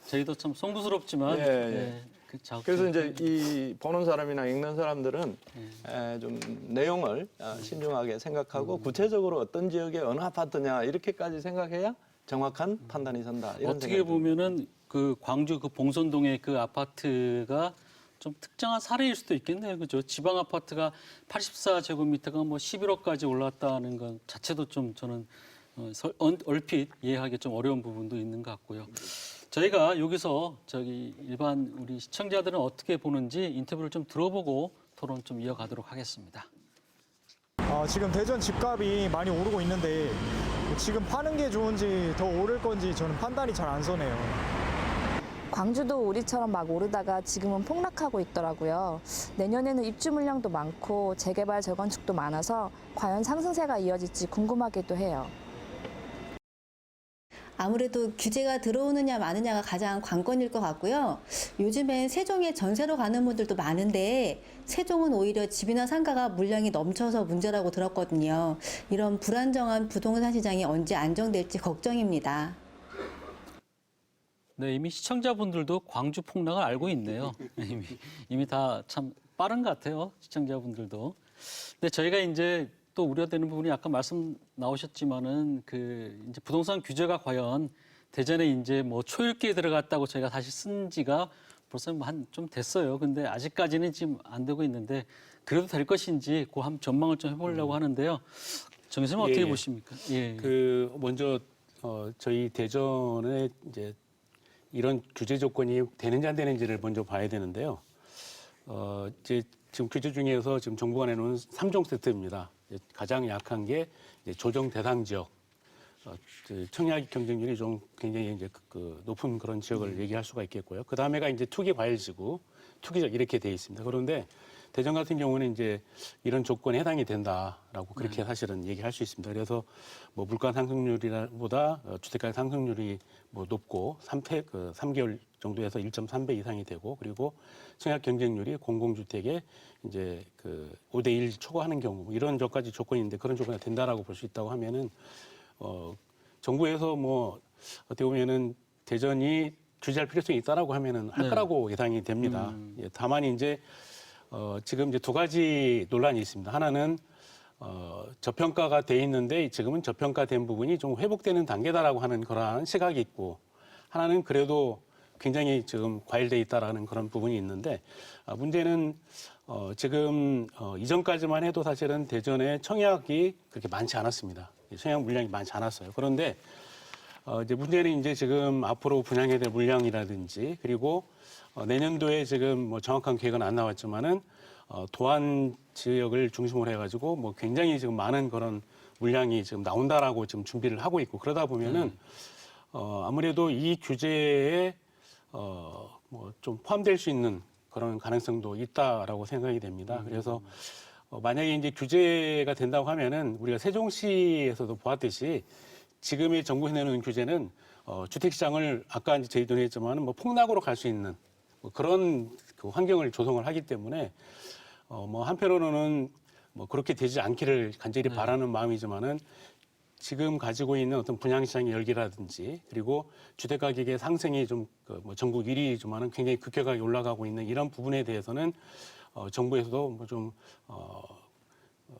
저희도 참 송구스럽지만 그 자극. 그래서 이제 이 보는 사람이나 읽는 사람들은 좀 내용을 신중하게 생각하고 구체적으로 어떤 지역에 어느 아파트냐 이렇게까지 생각해야 정확한 판단이 선다. 이런 어떻게 생각이 보면은 그 광주 그 봉선동의 그 아파트가 좀 특정한 사례일 수도 있겠네요. 그죠? 지방 아파트가 84제곱미터가 뭐 11억까지 올랐다는 것 자체도 좀 저는 얼핏 이해하기 좀 어려운 부분도 있는 것 같고요. 저희가 여기서 일반 우리 시청자들은 어떻게 보는지 인터뷰를 좀 들어보고 토론 좀 이어가도록 하겠습니다. 지금 대전 집값이 많이 오르고 있는데 지금 파는 게 좋은지 더 오를 건지 저는 판단이 잘 안 서네요. 광주도 우리처럼 막 오르다가 지금은 폭락하고 있더라고요. 내년에는 입주 물량도 많고 재개발 재건축도 많아서 과연 상승세가 이어질지 궁금하기도 해요. 아무래도 규제가 들어오느냐 마느냐가 가장 관건일 것 같고요. 요즘엔 세종에 전세로 가는 분들도 많은데 세종은 오히려 집이나 상가가 물량이 넘쳐서 문제라고 들었거든요. 이런 불안정한 부동산 시장이 언제 안정될지 걱정입니다. 네, 이미 시청자분들도 광주 폭락을 알고 있네요. 이미 다 참 빠른 것 같아요. 시청자분들도. 근데 저희가 이제 또 우려되는 부분이 아까 말씀 나오셨지만은 이제 부동산 규제가 과연 대전에 이제 뭐 초읽기에 들어갔다고 저희가 다시 쓴 지가 벌써 좀 됐어요. 근데 아직까지는 지금 안 되고 있는데 그래도 될 것인지 그 한 전망을 좀 해보려고 하는데요. 정 교수님 어떻게 보십니까? 예. 먼저 저희 대전에 이제 이런 규제 조건이 되는지 안 되는지를 먼저 봐야 되는데요. 이제 지금 규제 중에서 지금 정부가 내놓은 3종 세트입니다. 가장 약한 게 이제 조정 대상 지역, 청약 경쟁률이 좀 굉장히 이제 높은 그런 지역을 얘기할 수가 있겠고요. 그 다음에가 이제 투기 과열지구, 투기적 이렇게 돼 있습니다. 그런데 대전 같은 경우는 이제 이런 조건에 해당이 된다라고 그렇게 사실은 얘기할 수 있습니다. 그래서 뭐 물가 상승률보다 주택가격 상승률이 뭐 높고 3개월 정도에서 1.3배 이상이 되고 그리고 청약 경쟁률이 공공주택에 이제 그 5대1 초과하는 경우 이런 몇 가지 조건인데 그런 조건이 된다라고 볼 수 있다고 하면은 정부에서 뭐 어떻게 보면은 대전이 규제할 필요성이 있다라고 하면은 할 거라고 예상이 됩니다. 예, 다만 이제 지금 이제 두 가지 논란이 있습니다. 하나는 저평가가 돼 있는데 지금은 저평가된 부분이 좀 회복되는 단계다라고 하는 그러한 시각이 있고 하나는 그래도 굉장히 지금 과열돼 있다라는 그런 부분이 있는데 문제는 지금 이전까지만 해도 사실은 대전에 청약이 그렇게 많지 않았습니다. 청약 물량이 많지 않았어요. 그런데 이제 문제는 이제 지금 앞으로 분양해야 될 물량이라든지 그리고 내년도에 지금 뭐 정확한 계획은 안 나왔지만은 도안 지역을 중심으로 해가지고 뭐 굉장히 지금 많은 그런 물량이 지금 나온다라고 지금 준비를 하고 있고 그러다 보면은 아무래도 이 규제에 뭐 좀 포함될 수 있는 그런 가능성도 있다라고 생각이 됩니다. 그래서 만약에 이제 규제가 된다고 하면은 우리가 세종시에서도 보았듯이 지금의 정부에서 내놓은 규제는 주택시장을 아까 이제 저희도 했지만은 뭐 폭락으로 갈 수 있는 뭐 그런 그 환경을 조성을 하기 때문에 뭐 한편으로는 뭐 그렇게 되지 않기를 간절히 바라는 마음이지만은 지금 가지고 있는 어떤 분양시장의 열기라든지 그리고 주택 가격의 상승이 좀 뭐 전국 1위지만은 굉장히 급격하게 올라가고 있는 이런 부분에 대해서는 정부에서도 뭐 좀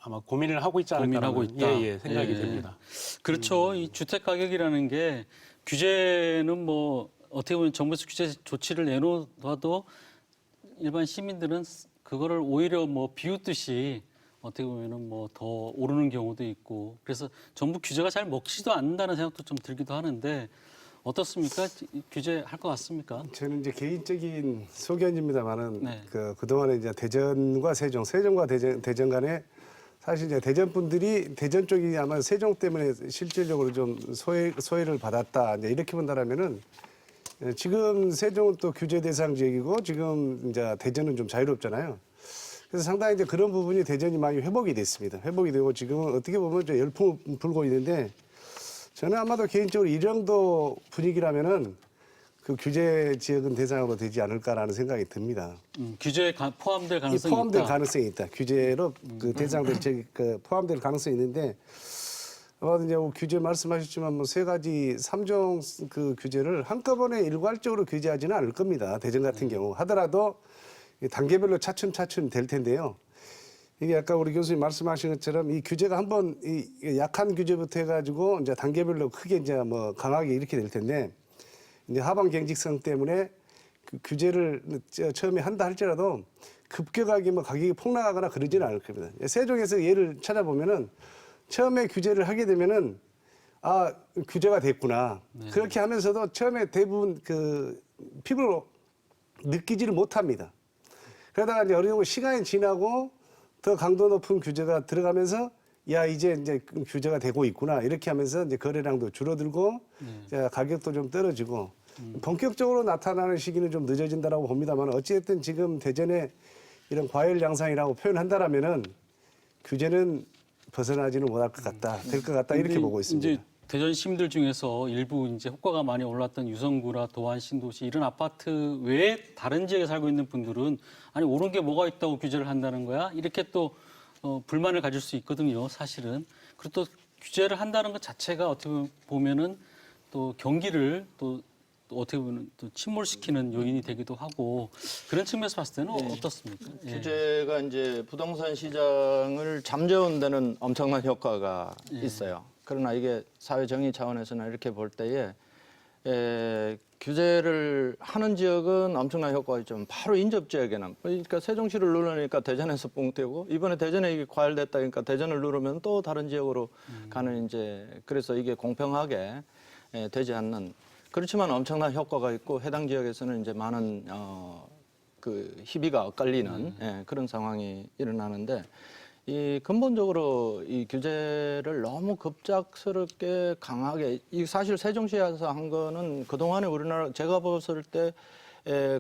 아마 고민을 하고 있지 않을까라는 생각이 됩니다. 그렇죠. 이 주택 가격이라는 게 규제는 뭐 어떻게 보면 정부에서 규제 조치를 내놓아도 일반 시민들은 그거를 오히려 뭐 비웃듯이 어떻게 보면은 뭐 더 오르는 경우도 있고 그래서 정부 규제가 잘 먹히지도 않는다는 생각도 좀 들기도 하는데 어떻습니까? 규제할 것 같습니까? 저는 이제 개인적인 소견입니다만은 그동안에 이제 대전과 세종과 대전 간에 사실 이제 대전 분들이 대전 쪽이 아마 세종 때문에 실질적으로 좀 소외를 받았다 이제 이렇게 본다라면은 지금 세종은 또 규제 대상 지역이고 지금 이제 대전은 좀 자유롭잖아요. 그래서 상당히 이제 그런 부분이 대전이 많이 회복이 됐습니다. 회복이 되고 지금은 어떻게 보면 좀 열풍 불고 있는데 저는 아마도 개인적으로 이 정도 분위기라면은 그 규제 지역은 대상으로 되지 않을까라는 생각이 듭니다. 규제에 포함될 가능성이 포함될 있다. 가능성이 있다. 규제로 그 대상될 그 포함될 가능성이 있는데 아마도 이제 규제 말씀하셨지만 뭐 세 가지 3종 그 규제를 한꺼번에 일괄적으로 규제하지는 않을 겁니다. 대전 같은 경우 하더라도 단계별로 차츰차츰 될 텐데요. 이게 아까 우리 교수님 말씀하신 것처럼 이 규제가 한번 이 약한 규제부터 해가지고 이제 단계별로 크게 이제 뭐 강하게 이렇게 될 텐데 이제 하방 경직성 때문에 그 규제를 처음에 한다 할지라도 급격하게 뭐 가격이 폭락하거나 그러지는 않을 겁니다. 세종에서 예를 찾아보면은 처음에 규제를 하게 되면은 아 규제가 됐구나 그렇게 하면서도 처음에 대부분 그 피부로 느끼지를 못합니다. 그러다가 이제 어느 정도 시간이 지나고 더 강도 높은 규제가 들어가면서 야 이제 규제가 되고 있구나 이렇게 하면서 이제 거래량도 줄어들고 이제 가격도 좀 떨어지고 본격적으로 나타나는 시기는 좀 늦어진다라고 봅니다만 어찌됐든 지금 대전에 이런 과열 양상이라고 표현한다라면은 규제는 벗어나지는 못할 것 같다, 될 것 같다 이렇게 보고 있습니다. 이제 대전 시민들 중에서 일부 이제 호가가 많이 올랐던 유성구나 도안 신도시 이런 아파트 외에 다른 지역에 살고 있는 분들은 아니 오른 게 뭐가 있다고 규제를 한다는 거야? 이렇게 또 불만을 가질 수 있거든요, 사실은. 그리고 또 규제를 한다는 것 자체가 어떻게 보면은 또 경기를 또 어떻게 보면 또 침몰시키는 요인이 되기도 하고 그런 측면에서 봤을 때는 어떻습니까? 규제가 이제 부동산 시장을 잠재운 데는 엄청난 효과가 있어요. 그러나 이게 사회 정의 차원에서는 이렇게 볼 때에 규제를 하는 지역은 엄청난 효과가 있죠. 바로 인접 지역에는 그러니까 세종시를 누르니까 대전에서 뽕 떼고 이번에 대전에 이게 과열됐다 그러니까 대전을 누르면 또 다른 지역으로 가는 이제 그래서 이게 공평하게 되지 않는 그렇지만 엄청난 효과가 있고 해당 지역에서는 이제 많은 그 희비가 엇갈리는 그런 상황이 일어나는데 이 근본적으로 이 규제를 너무 급작스럽게 강하게 이 사실 세종시에서 한 거는 그동안에 우리나라 제가 봤을 때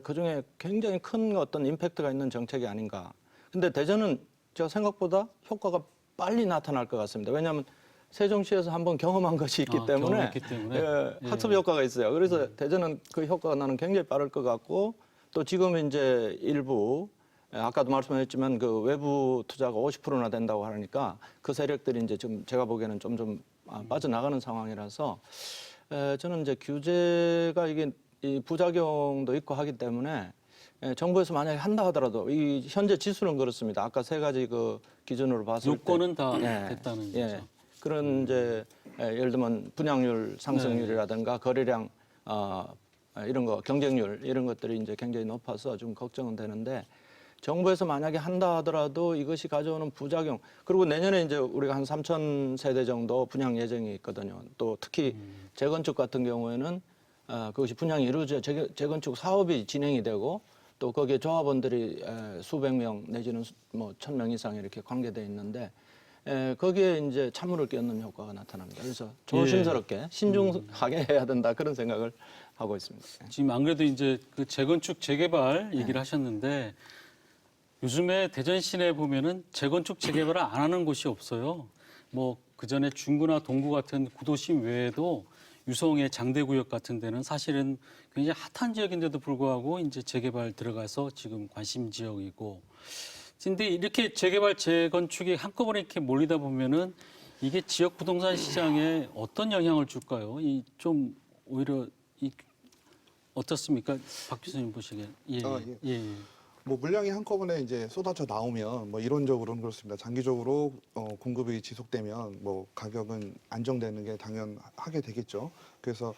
그중에 굉장히 큰 어떤 임팩트가 있는 정책이 아닌가. 근데 대전은 제가 생각보다 효과가 빨리 나타날 것 같습니다. 왜냐하면 세종시에서 한번 경험한 것이 있기 때문에, 경험했기 때문에. 예, 학습 효과가 있어요. 그래서 대전은 그 효과가 나는 굉장히 빠를 것 같고 또 지금 이제 일부 아까도 말씀하셨지만 그 외부 투자가 50%나 된다고 하니까 그 세력들이 이제 지금 제가 보기에는 좀 빠져나가는 상황이라서 저는 이제 규제가 이게 이 부작용도 있고 하기 때문에 정부에서 만약에 한다 하더라도 이 현재 지수는 그렇습니다. 아까 세 가지 그 기준으로 봤을 때 요건은 다 됐다는 거죠. 그런 이제 예를 들면 분양률 상승률이라든가 거래량 이런 거 경쟁률 이런 것들이 이제 굉장히 높아서 좀 걱정은 되는데 정부에서 만약에 한다 하더라도 이것이 가져오는 부작용 그리고 내년에 이제 우리가 한 3천 세대 정도 분양 예정이 있거든요. 또 특히 재건축 같은 경우에는 그것이 분양이 이루어져 재건축 사업이 진행이 되고 또 거기에 조합원들이 수백 명 내지는 뭐 1,000명 이상 이렇게 관계돼 있는데 거기에 이제 찬물을 끼얹는 효과가 나타납니다. 그래서 조심스럽게 신중하게 해야 된다 그런 생각을 하고 있습니다. 지금 안 그래도 이제 그 재건축 재개발 얘기를 하셨는데 요즘에 대전 시내에 보면은 재건축 재개발을 안 하는 곳이 없어요. 뭐 그 전에 중구나 동구 같은 구도심 외에도 유성의 장대구역 같은 데는 사실은 굉장히 핫한 지역인데도 불구하고 이제 재개발 들어가서 지금 관심 지역이고. 근데 이렇게 재개발 재건축이 한꺼번에 이렇게 몰리다 보면은 이게 지역 부동산 시장에 어떤 영향을 줄까요? 이 좀 오히려 어떻습니까, 박 교수님 보시기에? 예. 뭐 물량이 한꺼번에 이제 쏟아져 나오면 뭐 이론적으로는 그렇습니다. 장기적으로 공급이 지속되면 뭐 가격은 안정되는 게 당연하게 되겠죠. 그래서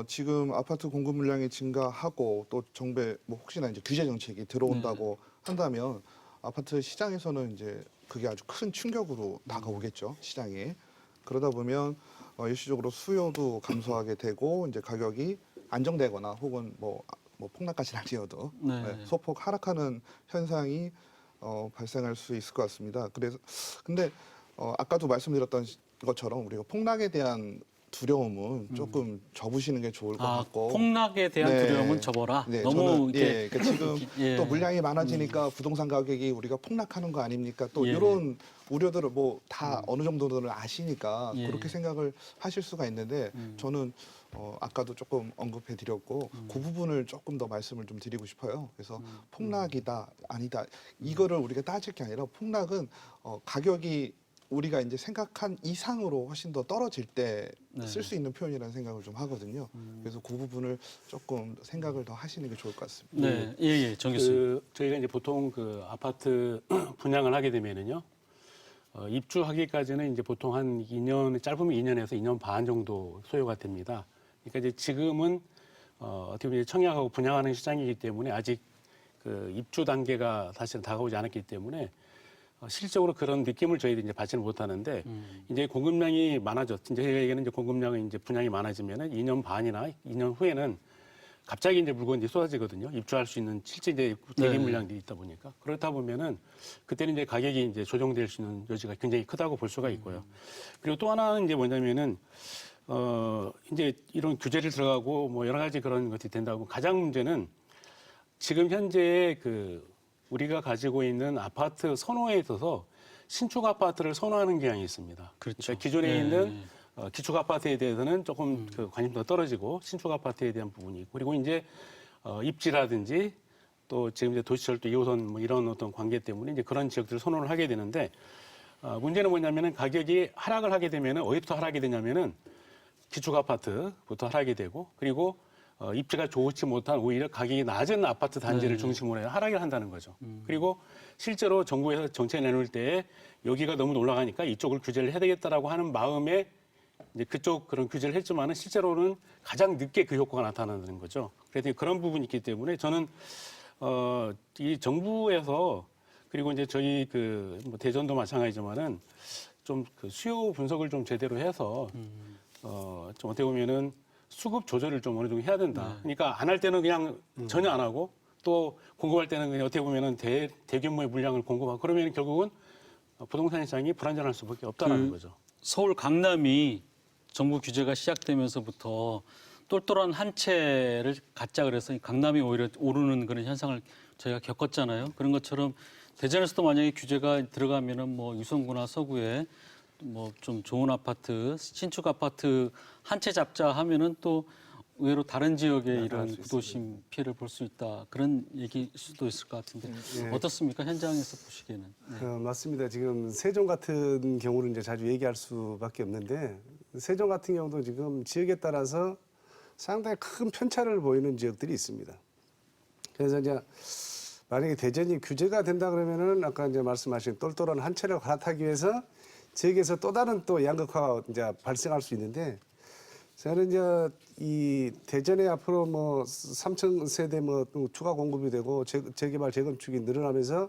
지금 아파트 공급 물량이 증가하고 또 정부의 뭐 혹시나 이제 규제 정책이 들어온다고 한다면 아파트 시장에서는 이제 그게 아주 큰 충격으로 다가오겠죠, 시장에. 그러다 보면 일시적으로 수요도 감소하게 되고 이제 가격이 안정되거나 혹은 뭐 폭락까지는 아니어도 소폭 하락하는 현상이 발생할 수 있을 것 같습니다. 그래서 근데 아까도 말씀드렸던 것처럼 우리가 폭락에 대한 두려움은 조금 접으시는 게 좋을 것 같고 폭락에 대한 두려움은 접어라. 너무 저는, 그러니까 지금 또 물량이 많아지니까 부동산 가격이 우리가 폭락하는 거 아닙니까? 또 이런 우려들을 뭐 다 어느 정도는 아시니까 그렇게 생각을 하실 수가 있는데 저는 아까도 조금 언급해드렸고 그 부분을 조금 더 말씀을 좀 드리고 싶어요. 그래서 폭락이다 아니다 이거를 우리가 따질 게 아니라 폭락은 가격이 우리가 이제 생각한 이상으로 훨씬 더 떨어질 때 쓸 수 있는 표현이라는 생각을 좀 하거든요. 그래서 그 부분을 조금 생각을 더 하시는 게 좋을 것 같습니다. 네, 예, 정 교수님. 저희가 이제 보통 그 아파트 분양을 하게 되면은요, 입주하기까지는 이제 보통 한 2년, 짧으면 2년에서 2년 반 정도 소요가 됩니다. 그러니까 이제 지금은 어떻게 보면 청약하고 분양하는 시장이기 때문에 아직 그 입주 단계가 사실은 다가오지 않았기 때문에 실적으로 그런 느낌을 저희들이 이제 받지는 못하는데 이제 공급량이 많아졌. 이제 저희에게는 이제 공급량이 이제 분양이 많아지면은 2년 반이나 2년 후에는 갑자기 이제 물건이 쏟아지거든요. 입주할 수 있는 실제 이제 대기 물량들이 있다 보니까 그렇다 보면은 그때는 이제 가격이 이제 조정될 수 있는 여지가 굉장히 크다고 볼 수가 있고요. 그리고 또 하나는 이제 뭐냐면은 이제 이런 규제를 들어가고 뭐 여러 가지 그런 것들이 된다고 가장 문제는 지금 현재 그 우리가 가지고 있는 아파트 선호에 있어서 신축 아파트를 선호하는 경향이 있습니다. 그렇죠. 그러니까 기존에 있는 기축 아파트에 대해서는 조금 그 관심도가 떨어지고 신축 아파트에 대한 부분이 있고 그리고 이제 입지라든지 또 지금 이제 도시철도 2호선 뭐 이런 어떤 관계 때문에 이제 그런 지역들을 선호를 하게 되는데 문제는 뭐냐면은 가격이 하락을 하게 되면은 어디부터 하락이 되냐면은 기축 아파트부터 하락이 되고 그리고 입지가 좋지 못한 오히려 가격이 낮은 아파트 단지를 중심으로 해서 하락을 한다는 거죠. 그리고 실제로 정부에서 정책 내놓을 때 여기가 너무 올라가니까 이쪽을 규제를 해야 되겠다라고 하는 마음에 이제 그쪽 그런 규제를 했지만은 실제로는 가장 늦게 그 효과가 나타나는 거죠. 그래서 그런 부분이 있기 때문에 저는 이 정부에서 그리고 이제 저희 그 뭐 대전도 마찬가지지만은 좀 그 수요 분석을 좀 제대로 해서 좀 어떻게 보면은 수급 조절을 좀 어느 정도 해야 된다. 그러니까 안 할 때는 그냥 전혀 안 하고 또 공급할 때는 그냥 어떻게 보면은 대규모의 물량을 공급하고 그러면 결국은 부동산 시장이 불안정할 수밖에 없다는 거죠. 서울 강남이 정부 규제가 시작되면서부터 똘똘한 한 채를 갖자 그래서 강남이 오히려 오르는 그런 현상을 저희가 겪었잖아요. 그런 것처럼 대전에서도 만약에 규제가 들어가면은 뭐 유성구나 서구에 뭐 좀 좋은 아파트, 신축 아파트 한 채 잡자 하면은 또 의외로 다른 지역에 이런 부도심 피해를 볼 수 있다. 그런 얘기일 수도 있을 것 같은데 어떻습니까? 현장에서 보시기에는. 네. 맞습니다. 지금 세종 같은 경우는 이제 자주 얘기할 수밖에 없는데 세종 같은 경우도 지금 지역에 따라서 상당히 큰 편차를 보이는 지역들이 있습니다. 그래서 이제 만약에 대전이 규제가 된다 그러면은 아까 이제 말씀하신 똘똘한 한 채를 갈아타기 위해서 지역에서 또 다른 또 양극화가 이제 발생할 수 있는데 저는 이제 이 대전에 앞으로 뭐 3천 세대 뭐 추가 공급이 되고 재개발 재건축이 늘어나면서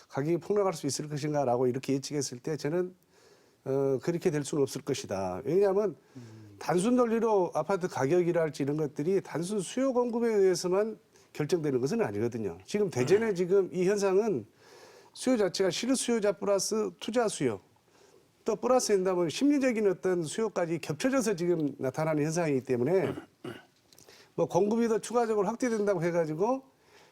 가격이 폭락할 수 있을 것인가라고 이렇게 예측했을 때 저는 그렇게 될 수는 없을 것이다. 왜냐하면 단순 논리로 아파트 가격이랄지 이런 것들이 단순 수요 공급에 의해서만 결정되는 것은 아니거든요. 지금 대전에 지금 이 현상은 수요 자체가 실수요자 플러스 투자 수요 또 플러스 된다면 심리적인 어떤 수요까지 겹쳐져서 지금 나타나는 현상이기 때문에 뭐 공급이 더 추가적으로 확대된다고 해가지고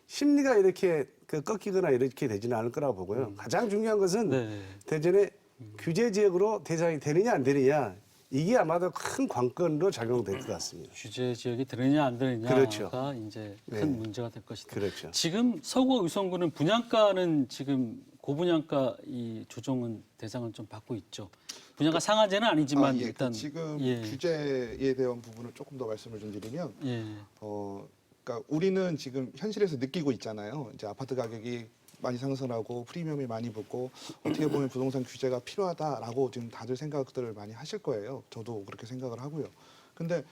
심리가 이렇게 꺾이거나 이렇게 되지는 않을 거라고 보고요. 가장 중요한 것은 대전의 규제 지역으로 대상이 되느냐 안 되느냐 이게 아마도 큰 관건으로 작용될 것 같습니다. 규제 지역이 되느냐 안 되느냐가 그렇죠. 이제 큰 문제가 될 것이다. 그렇죠. 지금 서구 의성구는 분양가는 지금 고분양가 이 조정은 대상을 좀 받고 있죠. 분양가 상한제는 아니지만 예, 일단 지금 예. 규제에 대한 부분을 조금 더 말씀을 좀 드리면 예. 그러니까 우리는 지금 현실에서 느끼고 있잖아요. 이제 아파트 가격이 많이 상승하고 프리미엄이 많이 붙고 어떻게 보면 부동산 규제가 필요하다라고 지금 다들 생각들을 많이 하실 거예요. 저도 그렇게 생각을 하고요. 근데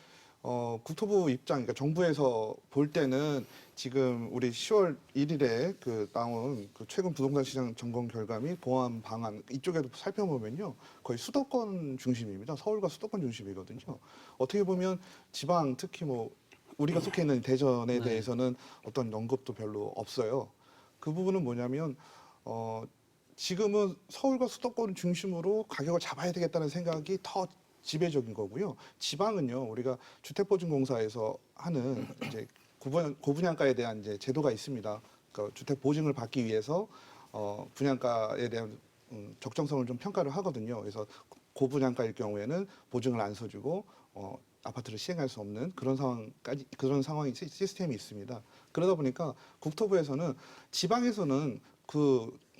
국토부 입장, 그러니까 정부에서 볼 때는 지금 우리 10월 1일에 나온 최근 부동산 시장 점검 결과 및 보완 방안 이쪽에도 살펴보면요 거의 수도권 중심입니다. 서울과 수도권 중심이거든요. 어떻게 보면 지방 특히 뭐 우리가 속해 있는 대전에 대해서는 어떤 언급도 별로 없어요. 그 부분은 뭐냐면 지금은 서울과 수도권 중심으로 가격을 잡아야 되겠다는 생각이 더 지배적인 거고요. 지방은요, 우리가 주택보증공사에서 하는 이제 고분양가에 대한 이제 제도가 있습니다. 그러니까 주택 보증을 받기 위해서 분양가에 대한 적정성을 좀 평가를 하거든요. 그래서 고분양가일 경우에는 보증을 안 서주고 아파트를 시행할 수 없는 그런 상황이 시스템이 있습니다. 그러다 보니까 국토부에서는 지방에서는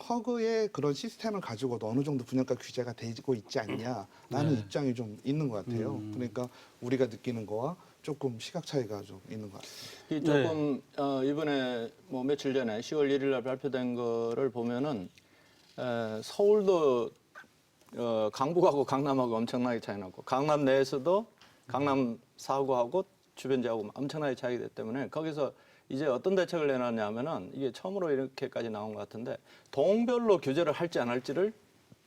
허그의 그런 시스템을 가지고도 어느 정도 분양가 규제가 되고 있지 않냐라는 입장이 좀 있는 것 같아요. 그러니까 우리가 느끼는 거와 조금 시각 차이가 좀 있는 것 같습니다. 조금 이번에 뭐 며칠 전에 10월 1일 날 발표된 거를 보면은 서울도 강북하고 강남하고 엄청나게 차이 나고 강남 내에서도 강남 4구하고 주변 지하고 엄청나게 차이가 되기 때문에 거기서 이제 어떤 대책을 내놨냐면은 이게 처음으로 이렇게까지 나온 것 같은데 동별로 규제를 할지 안 할지를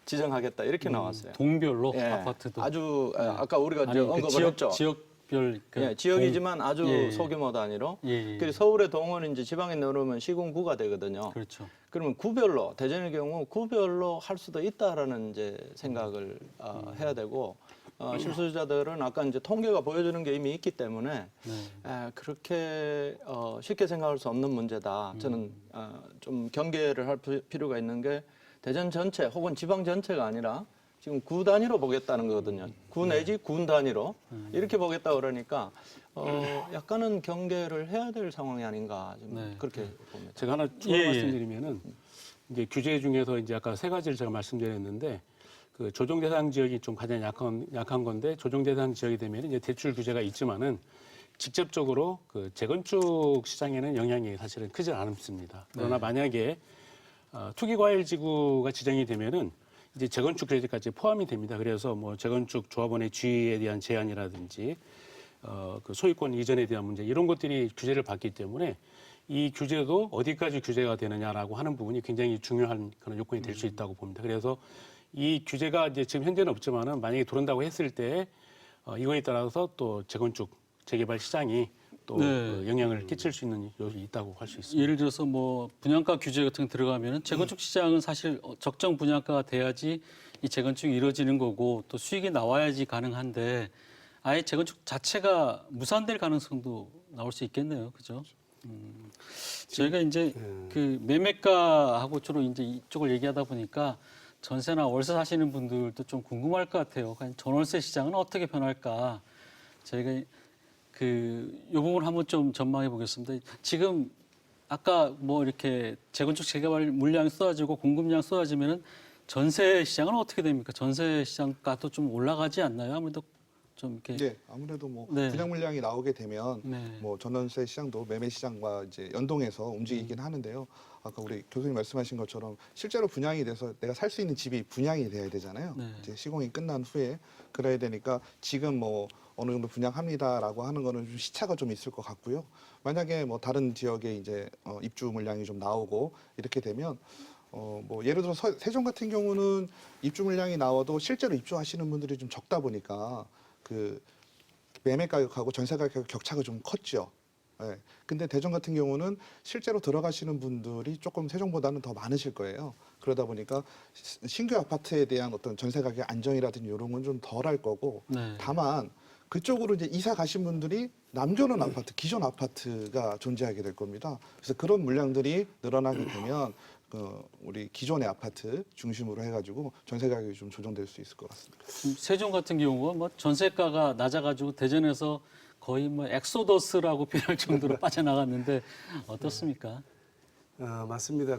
지정하겠다 이렇게 나왔어요. 동별로 아파트도 아주 아까 우리가 이제 언급을 했죠. 지역별 지역이지만 아주 소규모 단위로. 그리고 서울의 동은 이제 지방에 내려오면 시군구가 되거든요. 그렇죠. 그러면 구별로 대전의 경우 구별로 할 수도 있다라는 이제 생각을 해야 되고. 실수요자들은 아까 이제 통계가 보여주는 게 이미 있기 때문에 그렇게 쉽게 생각할 수 없는 문제다. 저는 좀 경계를 할 필요가 있는 게 대전 전체 혹은 지방 전체가 아니라 지금 구 단위로 보겠다는 거거든요. 구 내지 군 단위로 이렇게 보겠다 그러니까 약간은 경계를 해야 될 상황이 아닌가 좀 그렇게 봅니다. 제가 하나 추가 말씀드리면은 이제 규제 중에서 이제 아까 세 가지를 제가 말씀드렸는데. 그 조정 대상 지역이 좀 가장 약한 건데 조정 대상 지역이 되면 이제 대출 규제가 있지만은 직접적으로 그 재건축 시장에는 영향이 사실은 크지 않습니다. 그러나 만약에 투기과열지구가 지정이 되면은 이제 재건축 규제까지 포함이 됩니다. 그래서 뭐 재건축 조합원의 지위에 대한 제한이라든지 그 소유권 이전에 대한 문제 이런 것들이 규제를 받기 때문에 이 규제도 어디까지 규제가 되느냐라고 하는 부분이 굉장히 중요한 그런 요건이 될 수 있다고 봅니다. 그래서 이 규제가 이제 지금 현재는 없지만은 만약에 들어온다고 했을 때 이거에 따라서 또 재건축, 재개발 시장이 또 영향을 끼칠 수 있는 요인이 있다고 할 수 있습니다. 예를 들어서 뭐 분양가 규제 같은 게 들어가면은 재건축 시장은 사실 적정 분양가가 돼야지 이 재건축이 이루어지는 거고 또 수익이 나와야지 가능한데 아예 재건축 자체가 무산될 가능성도 나올 수 있겠네요, 그죠? 저희가 이제 그 매매가하고 주로 이제 이쪽을 얘기하다 보니까 전세나 월세 사시는 분들도 좀 궁금할 것 같아요. 과연 전월세 시장은 어떻게 변할까? 저희가 이 부분 한번 좀 전망해 보겠습니다. 지금 아까 뭐 이렇게 재건축 재개발 물량이 쏟아지고 공급량 쏟아지면은 전세 시장은 어떻게 됩니까? 전세 시장가도 좀 올라가지 않나요? 아무래도 좀 이렇게 네, 아무래도 뭐 네. 분양 물량이 나오게 되면 네. 뭐 전월세 시장도 매매 시장과 이제 연동해서 움직이긴 하는데요. 아까 우리 교수님 말씀하신 것처럼 실제로 분양이 돼서 내가 살 수 있는 집이 분양이 돼야 되잖아요. 네. 이제 시공이 끝난 후에 그래야 되니까 지금 뭐 어느 정도 분양합니다라고 하는 거는 좀 시차가 좀 있을 것 같고요. 만약에 뭐 다른 지역에 이제 입주 물량이 좀 나오고 이렇게 되면 뭐 예를 들어 세종 같은 경우는 입주 물량이 나와도 실제로 입주하시는 분들이 좀 적다 보니까 그 매매 가격하고 전세 가격 격차가 좀 컸죠. 예. 근데 대전 같은 경우는 실제로 들어가시는 분들이 조금 세종보다는 더 많으실 거예요. 그러다 보니까 신규 아파트에 대한 어떤 전세 가격 안정이라든지 이런 건 좀 덜 할 거고 네. 다만 그쪽으로 이제 이사 가신 분들이 남겨놓은 아파트, 기존 아파트가 존재하게 될 겁니다. 그래서 그런 물량들이 늘어나게 되면 우리 기존의 아파트 중심으로 해가지고 전세 가격이 좀 조정될 수 있을 것 같습니다. 세종 같은 경우가 뭐 전세가가 낮아가지고 대전에서 거의 뭐 엑소더스라고 표현할 정도로 빠져나갔는데 어떻습니까? 맞습니다.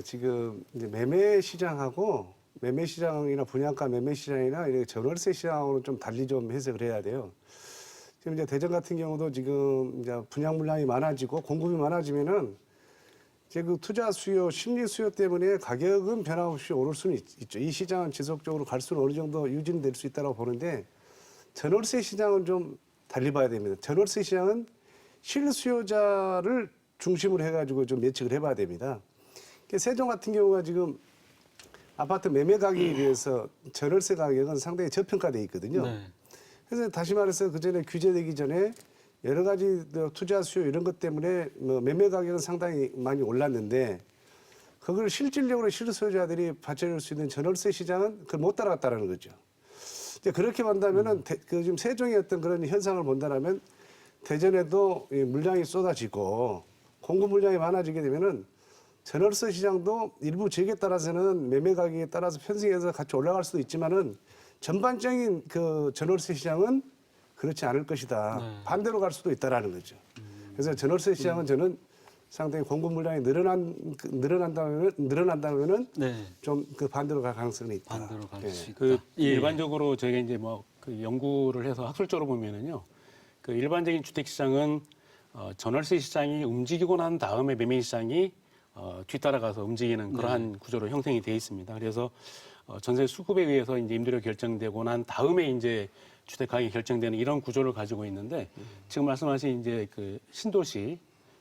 지금 이제 매매 시장하고 매매 시장이나 분양가 매매 시장이나 이렇게 전월세 시장으로 좀 달리 좀 해석을 해야 돼요. 지금 이제 대전 같은 경우도 지금 이제 분양 물량이 많아지고 공급이 많아지면은 이제 그 투자 수요, 심리 수요 때문에 가격은 변함없이 오를 수는 있죠. 이 시장은 지속적으로 갈 수는 어느 정도 유지될 수 있다고 보는데 전월세 시장은 좀 달리 봐야 됩니다. 전월세 시장은 실수요자를 중심으로 해가지고 좀 예측을 해봐야 됩니다. 세종 같은 경우가 지금 아파트 매매 가격에 비해서 전월세 가격은 상당히 저평가돼 있거든요. 네. 그래서 다시 말해서 그 전에 규제되기 전에 여러 가지 투자 수요 이런 것 때문에 뭐 매매 가격은 상당히 많이 올랐는데 그걸 실질적으로 실수요자들이 받쳐줄 수 있는 전월세 시장은 그걸 못 따라갔다는 거죠. 이제 그렇게 본다면은 지금 세종의 어떤 그런 현상을 본다면 대전에도 이 물량이 쏟아지고 공급 물량이 많아지게 되면은 전월세 시장도 일부 지역에 따라서는 매매 가격에 따라서 편승해서 같이 올라갈 수도 있지만은 전반적인 그 전월세 시장은 그렇지 않을 것이다. 네. 반대로 갈 수도 있다라는 거죠. 그래서 전월세 시장은 저는 상당히 공급 물량이 늘어난다면은 네. 좀 그 반대로 갈 가능성이 있다. 반대로 갈 예. 수 있다. 일반적으로 저희가 이제 뭐 그 연구를 해서 학술적으로 보면은요, 그 일반적인 주택 시장은 전월세 시장이 움직이고 난 다음에 매매 시장이 뒤따라가서 움직이는 그러한 구조로 형성이 돼 있습니다. 그래서 전세 수급에 의해서 이제 임대료 결정되고 난 다음에 이제 주택 가격이 결정되는 이런 구조를 가지고 있는데 지금 말씀하신 이제 그 신도시,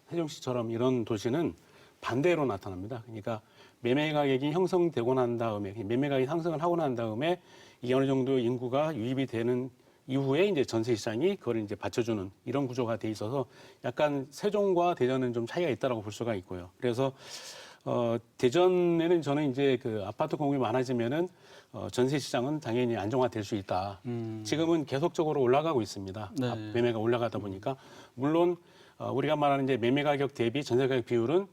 세종시처럼 이런 도시는 반대로 나타납니다. 그러니까 매매 가격이 형성되고 난 다음에 매매 가격이 상승을 하고 난 다음에 이게 어느 정도 인구가 유입이 되는 이후에 이제 전세 시장이 그걸 이제 받쳐주는 이런 구조가 돼 있어서 약간 세종과 대전은 좀 차이가 있다라고 볼 수가 있고요. 그래서 대전에는 저는 이제 그 아파트 공급이 많아지면은 전세 시장은 당연히 안정화될 수 있다. 지금은 계속적으로 올라가고 있습니다. 네. 매매가 올라가다 보니까 물론 우리가 말하는 이제 매매 가격 대비 전세 가격 비율은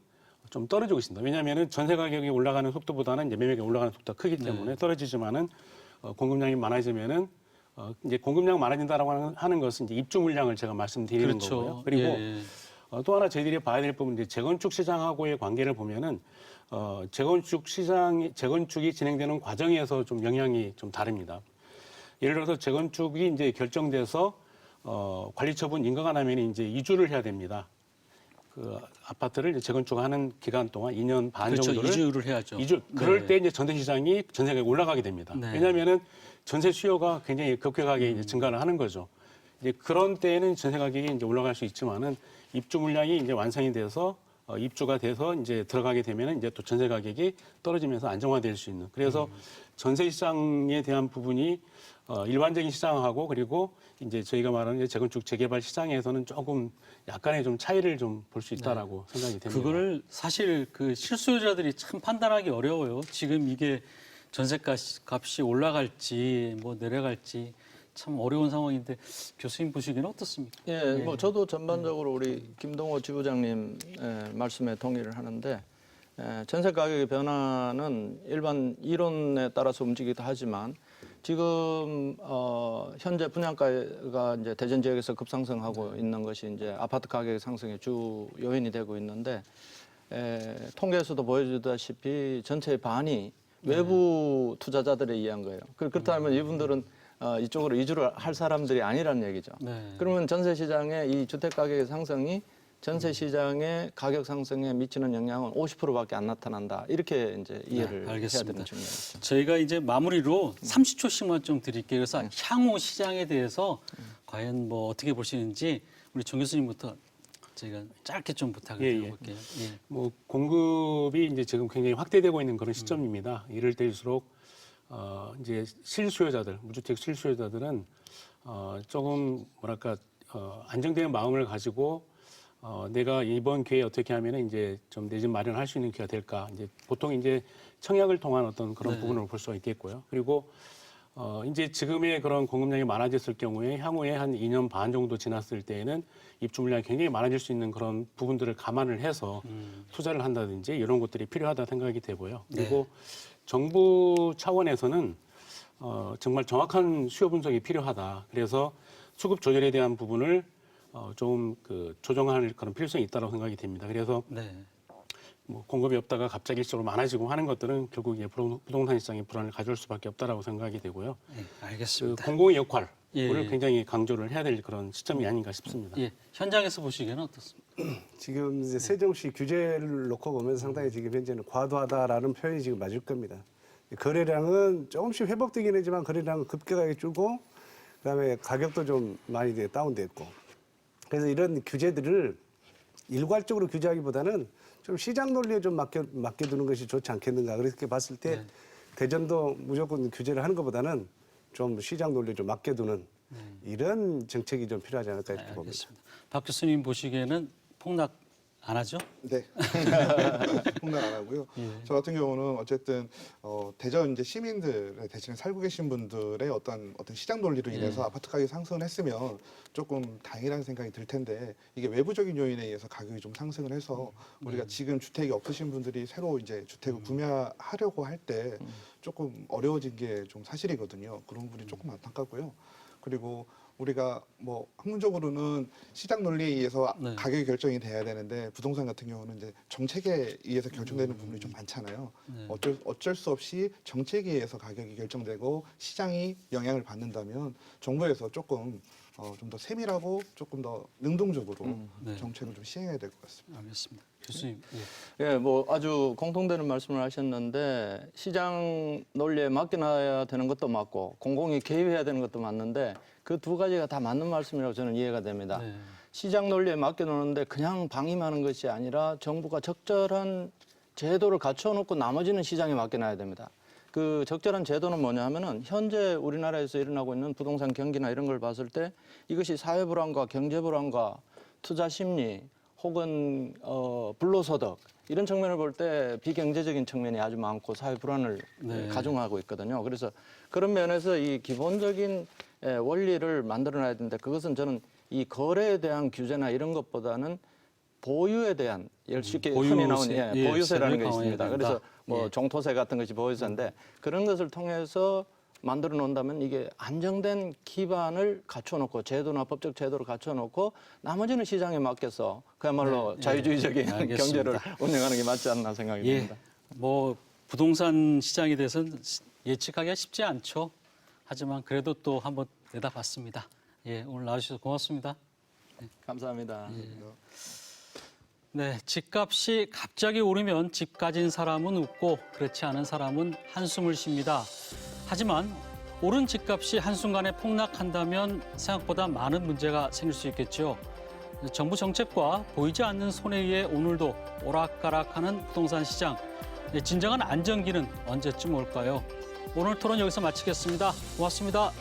좀 떨어지고 있습니다. 왜냐하면은 전세 가격이 올라가는 속도보다는 이제 매매가 올라가는 속도가 크기 때문에 떨어지지만은 공급량이 많아지면은 이제 공급량 많아진다라고 하는 것은 이제 입주 물량을 제가 말씀드리는 그렇죠. 거고요. 그리고 예. 또 하나 저희들이 봐야 될 부분은 이제 재건축 시장하고의 관계를 보면은 재건축이 진행되는 과정에서 좀 영향이 좀 다릅니다. 예를 들어서 재건축이 이제 결정돼서 관리처분 인가가 나면 이제 이주를 해야 됩니다. 그 아파트를 이제 재건축하는 기간 동안 2년 반 그렇죠. 정도를 이주를 해야죠. 그럴 네. 때 이제 전세 시장이 전세가 올라가게 됩니다. 네. 왜냐하면은 전세 수요가 굉장히 급격하게 이제 증가를 하는 거죠. 이제 그런 때에는 전세 가격이 이제 올라갈 수 있지만은 입주 물량이 이제 완성이 돼서 입주가 돼서 이제 들어가게 되면은 이제 또 전세 가격이 떨어지면서 안정화될 수 있는. 그래서 전세 시장에 대한 부분이 일반적인 시장하고 그리고 이제 저희가 말하는 이제 재건축 재개발 시장에서는 조금 약간의 좀 차이를 좀 볼 수 있다라고 생각이 됩니다. 그거를 사실 그 실수요자들이 참 판단하기 어려워요. 지금 이게 전세값이 올라갈지 뭐 내려갈지 참 어려운 상황인데 교수님 보시기에는 어떻습니까? 예, 뭐 저도 전반적으로 우리 김동호 지부장님 말씀에 동의를 하는데 전세 가격의 변화는 일반 이론에 따라서 움직이기도 하지만 지금 현재 분양가가 이제 대전 지역에서 급상승하고 있는 것이 이제 아파트 가격 상승의 주 요인이 되고 있는데 통계에서도 보여주다시피 전체의 반이 외부 투자자들에 의한 거예요. 그렇다면 이분들은 이쪽으로 이주를 할 사람들이 아니라는 얘기죠. 그러면 전세 시장의 이 주택 가격의 상승이 전세 시장의 가격 상승에 미치는 영향은 50%밖에 안 나타난다. 이렇게 이제 이해를 해야 되는 측면이죠. 저희가 이제 마무리로 30초씩만 좀 드릴게요. 그래서 향후 시장에 대해서 과연 뭐 어떻게 보시는지 우리 정 교수님부터 제가 짧게 좀 부탁을 드려볼게요. 뭐 공급이 이제 지금 굉장히 확대되고 있는 그런 시점입니다. 이럴 때일수록 이제 실수요자들, 무주택 실수요자들은 조금 뭐랄까 안정된 마음을 가지고 내가 이번 기회에 어떻게 하면은 이제 좀 내 집 마련할 수 있는 기회가 될까. 이제 보통 이제 청약을 통한 어떤 그런 부분을 볼 수가 있겠고요. 그리고 이제 지금의 그런 공급량이 많아졌을 경우에 향후에 한 2년 반 정도 지났을 때에는 입주 물량이 굉장히 많아질 수 있는 그런 부분들을 감안을 해서 투자를 한다든지 이런 것들이 필요하다 생각이 되고요. 그리고 정부 차원에서는 정말 정확한 수요 분석이 필요하다. 그래서 수급 조절에 대한 부분을 좀 조정할 그런 필요성이 있다고 생각이 됩니다. 그래서 뭐 공급이 없다가 갑자기 일시적으로 많아지고 하는 것들은 결국 이제 부동산 시장의 불안을 가져올 수밖에 없다라고 생각이 되고요. 알겠습니다. 공공의 역할을 굉장히 강조를 해야 될 그런 시점이 아닌가 싶습니다. 현장에서 보시기에는 어떻습니까? 지금 이제 세종시 규제를 놓고 보면 상당히 지금 현재는 과도하다라는 표현이 지금 맞을 겁니다. 거래량은 조금씩 회복되긴 하지만 거래량은 급격하게 줄고 그다음에 가격도 좀 많이 다운됐고 그래서 이런 규제들을 일괄적으로 규제하기보다는 좀 시장 논리에 좀 맡겨두는 것이 좋지 않겠는가. 그렇게 봤을 때 대전도 무조건 규제를 하는 것보다는 좀 시장 논리에 좀 맡겨두는 이런 정책이 좀 필요하지 않을까 이렇게 봅니다. 박 교수님 보시기에는 폭락 안 하죠? 네. 폭락 안 하고요. 저 같은 경우는 어쨌든 대전 이제 시민들의 대신에 살고 계신 분들의 어떤 시장 논리로 인해서 아파트 가격이 상승을 했으면 조금 다행이라는 생각이 들 텐데 이게 외부적인 요인에 의해서 가격이 좀 상승을 해서 우리가 지금 주택이 없으신 분들이 새로 이제 주택을 구매하려고 할 때 조금 어려워진 게 좀 사실이거든요. 그런 부분이 조금 안타깝고요. 그리고 우리가 뭐 학문적으로는 시장 논리에 의해서 가격이 결정이 돼야 되는데 부동산 같은 경우는 이제 정책에 의해서 결정되는 부분이 좀 많잖아요. 어쩔 수 없이 정책에 의해서 가격이 결정되고 시장이 영향을 받는다면 정부에서 조금 좀 더 세밀하고 조금 더 능동적으로 정책을 좀 시행해야 될 것 같습니다. 알겠습니다. 교수님. 뭐 아주 공통되는 말씀을 하셨는데 시장 논리에 맡겨놔야 되는 것도 맞고 공공이 개입해야 되는 것도 맞는데 그 두 가지가 다 맞는 말씀이라고 저는 이해가 됩니다. 시장 논리에 맡겨놓는데 그냥 방임하는 것이 아니라 정부가 적절한 제도를 갖춰놓고 나머지는 시장에 맡겨놔야 됩니다. 그 적절한 제도는 뭐냐 하면은 현재 우리나라에서 일어나고 있는 부동산 경기나 이런 걸 봤을 때 이것이 사회 불안과 경제 불안과 투자 심리 혹은 불로소득 이런 측면을 볼 때 비경제적인 측면이 아주 많고 사회 불안을 가중하고 있거든요. 그래서 그런 면에서 이 기본적인 원리를 만들어놔야 되는데 그것은 저는 이 거래에 대한 규제나 이런 것보다는 보유에 대한 쉽게 흔히 나오는 보유세라는 게 있습니다. 그래서 뭐 종토세 같은 것이 보유세인데 그런 것을 통해서 만들어 놓는다면 이게 안정된 기반을 갖춰놓고 제도나 법적 제도를 갖춰놓고 나머지는 시장에 맡겨서 그야말로 자유주의적인 경제를 운영하는 게 맞지 않나 생각이 듭니다. 뭐 부동산 시장에 대해서는 예측하기가 쉽지 않죠. 하지만 그래도 또 한번 내다봤습니다. 오늘 나와주셔서 고맙습니다. 감사합니다. 네, 집값이 갑자기 오르면 집 가진 사람은 웃고 그렇지 않은 사람은 한숨을 쉽니다. 하지만 오른 집값이 한순간에 폭락한다면 생각보다 많은 문제가 생길 수 있겠죠. 정부 정책과 보이지 않는 손에 의해 오늘도 오락가락하는 부동산 시장. 진정한 안정기는 언제쯤 올까요? 오늘 토론 여기서 마치겠습니다. 고맙습니다.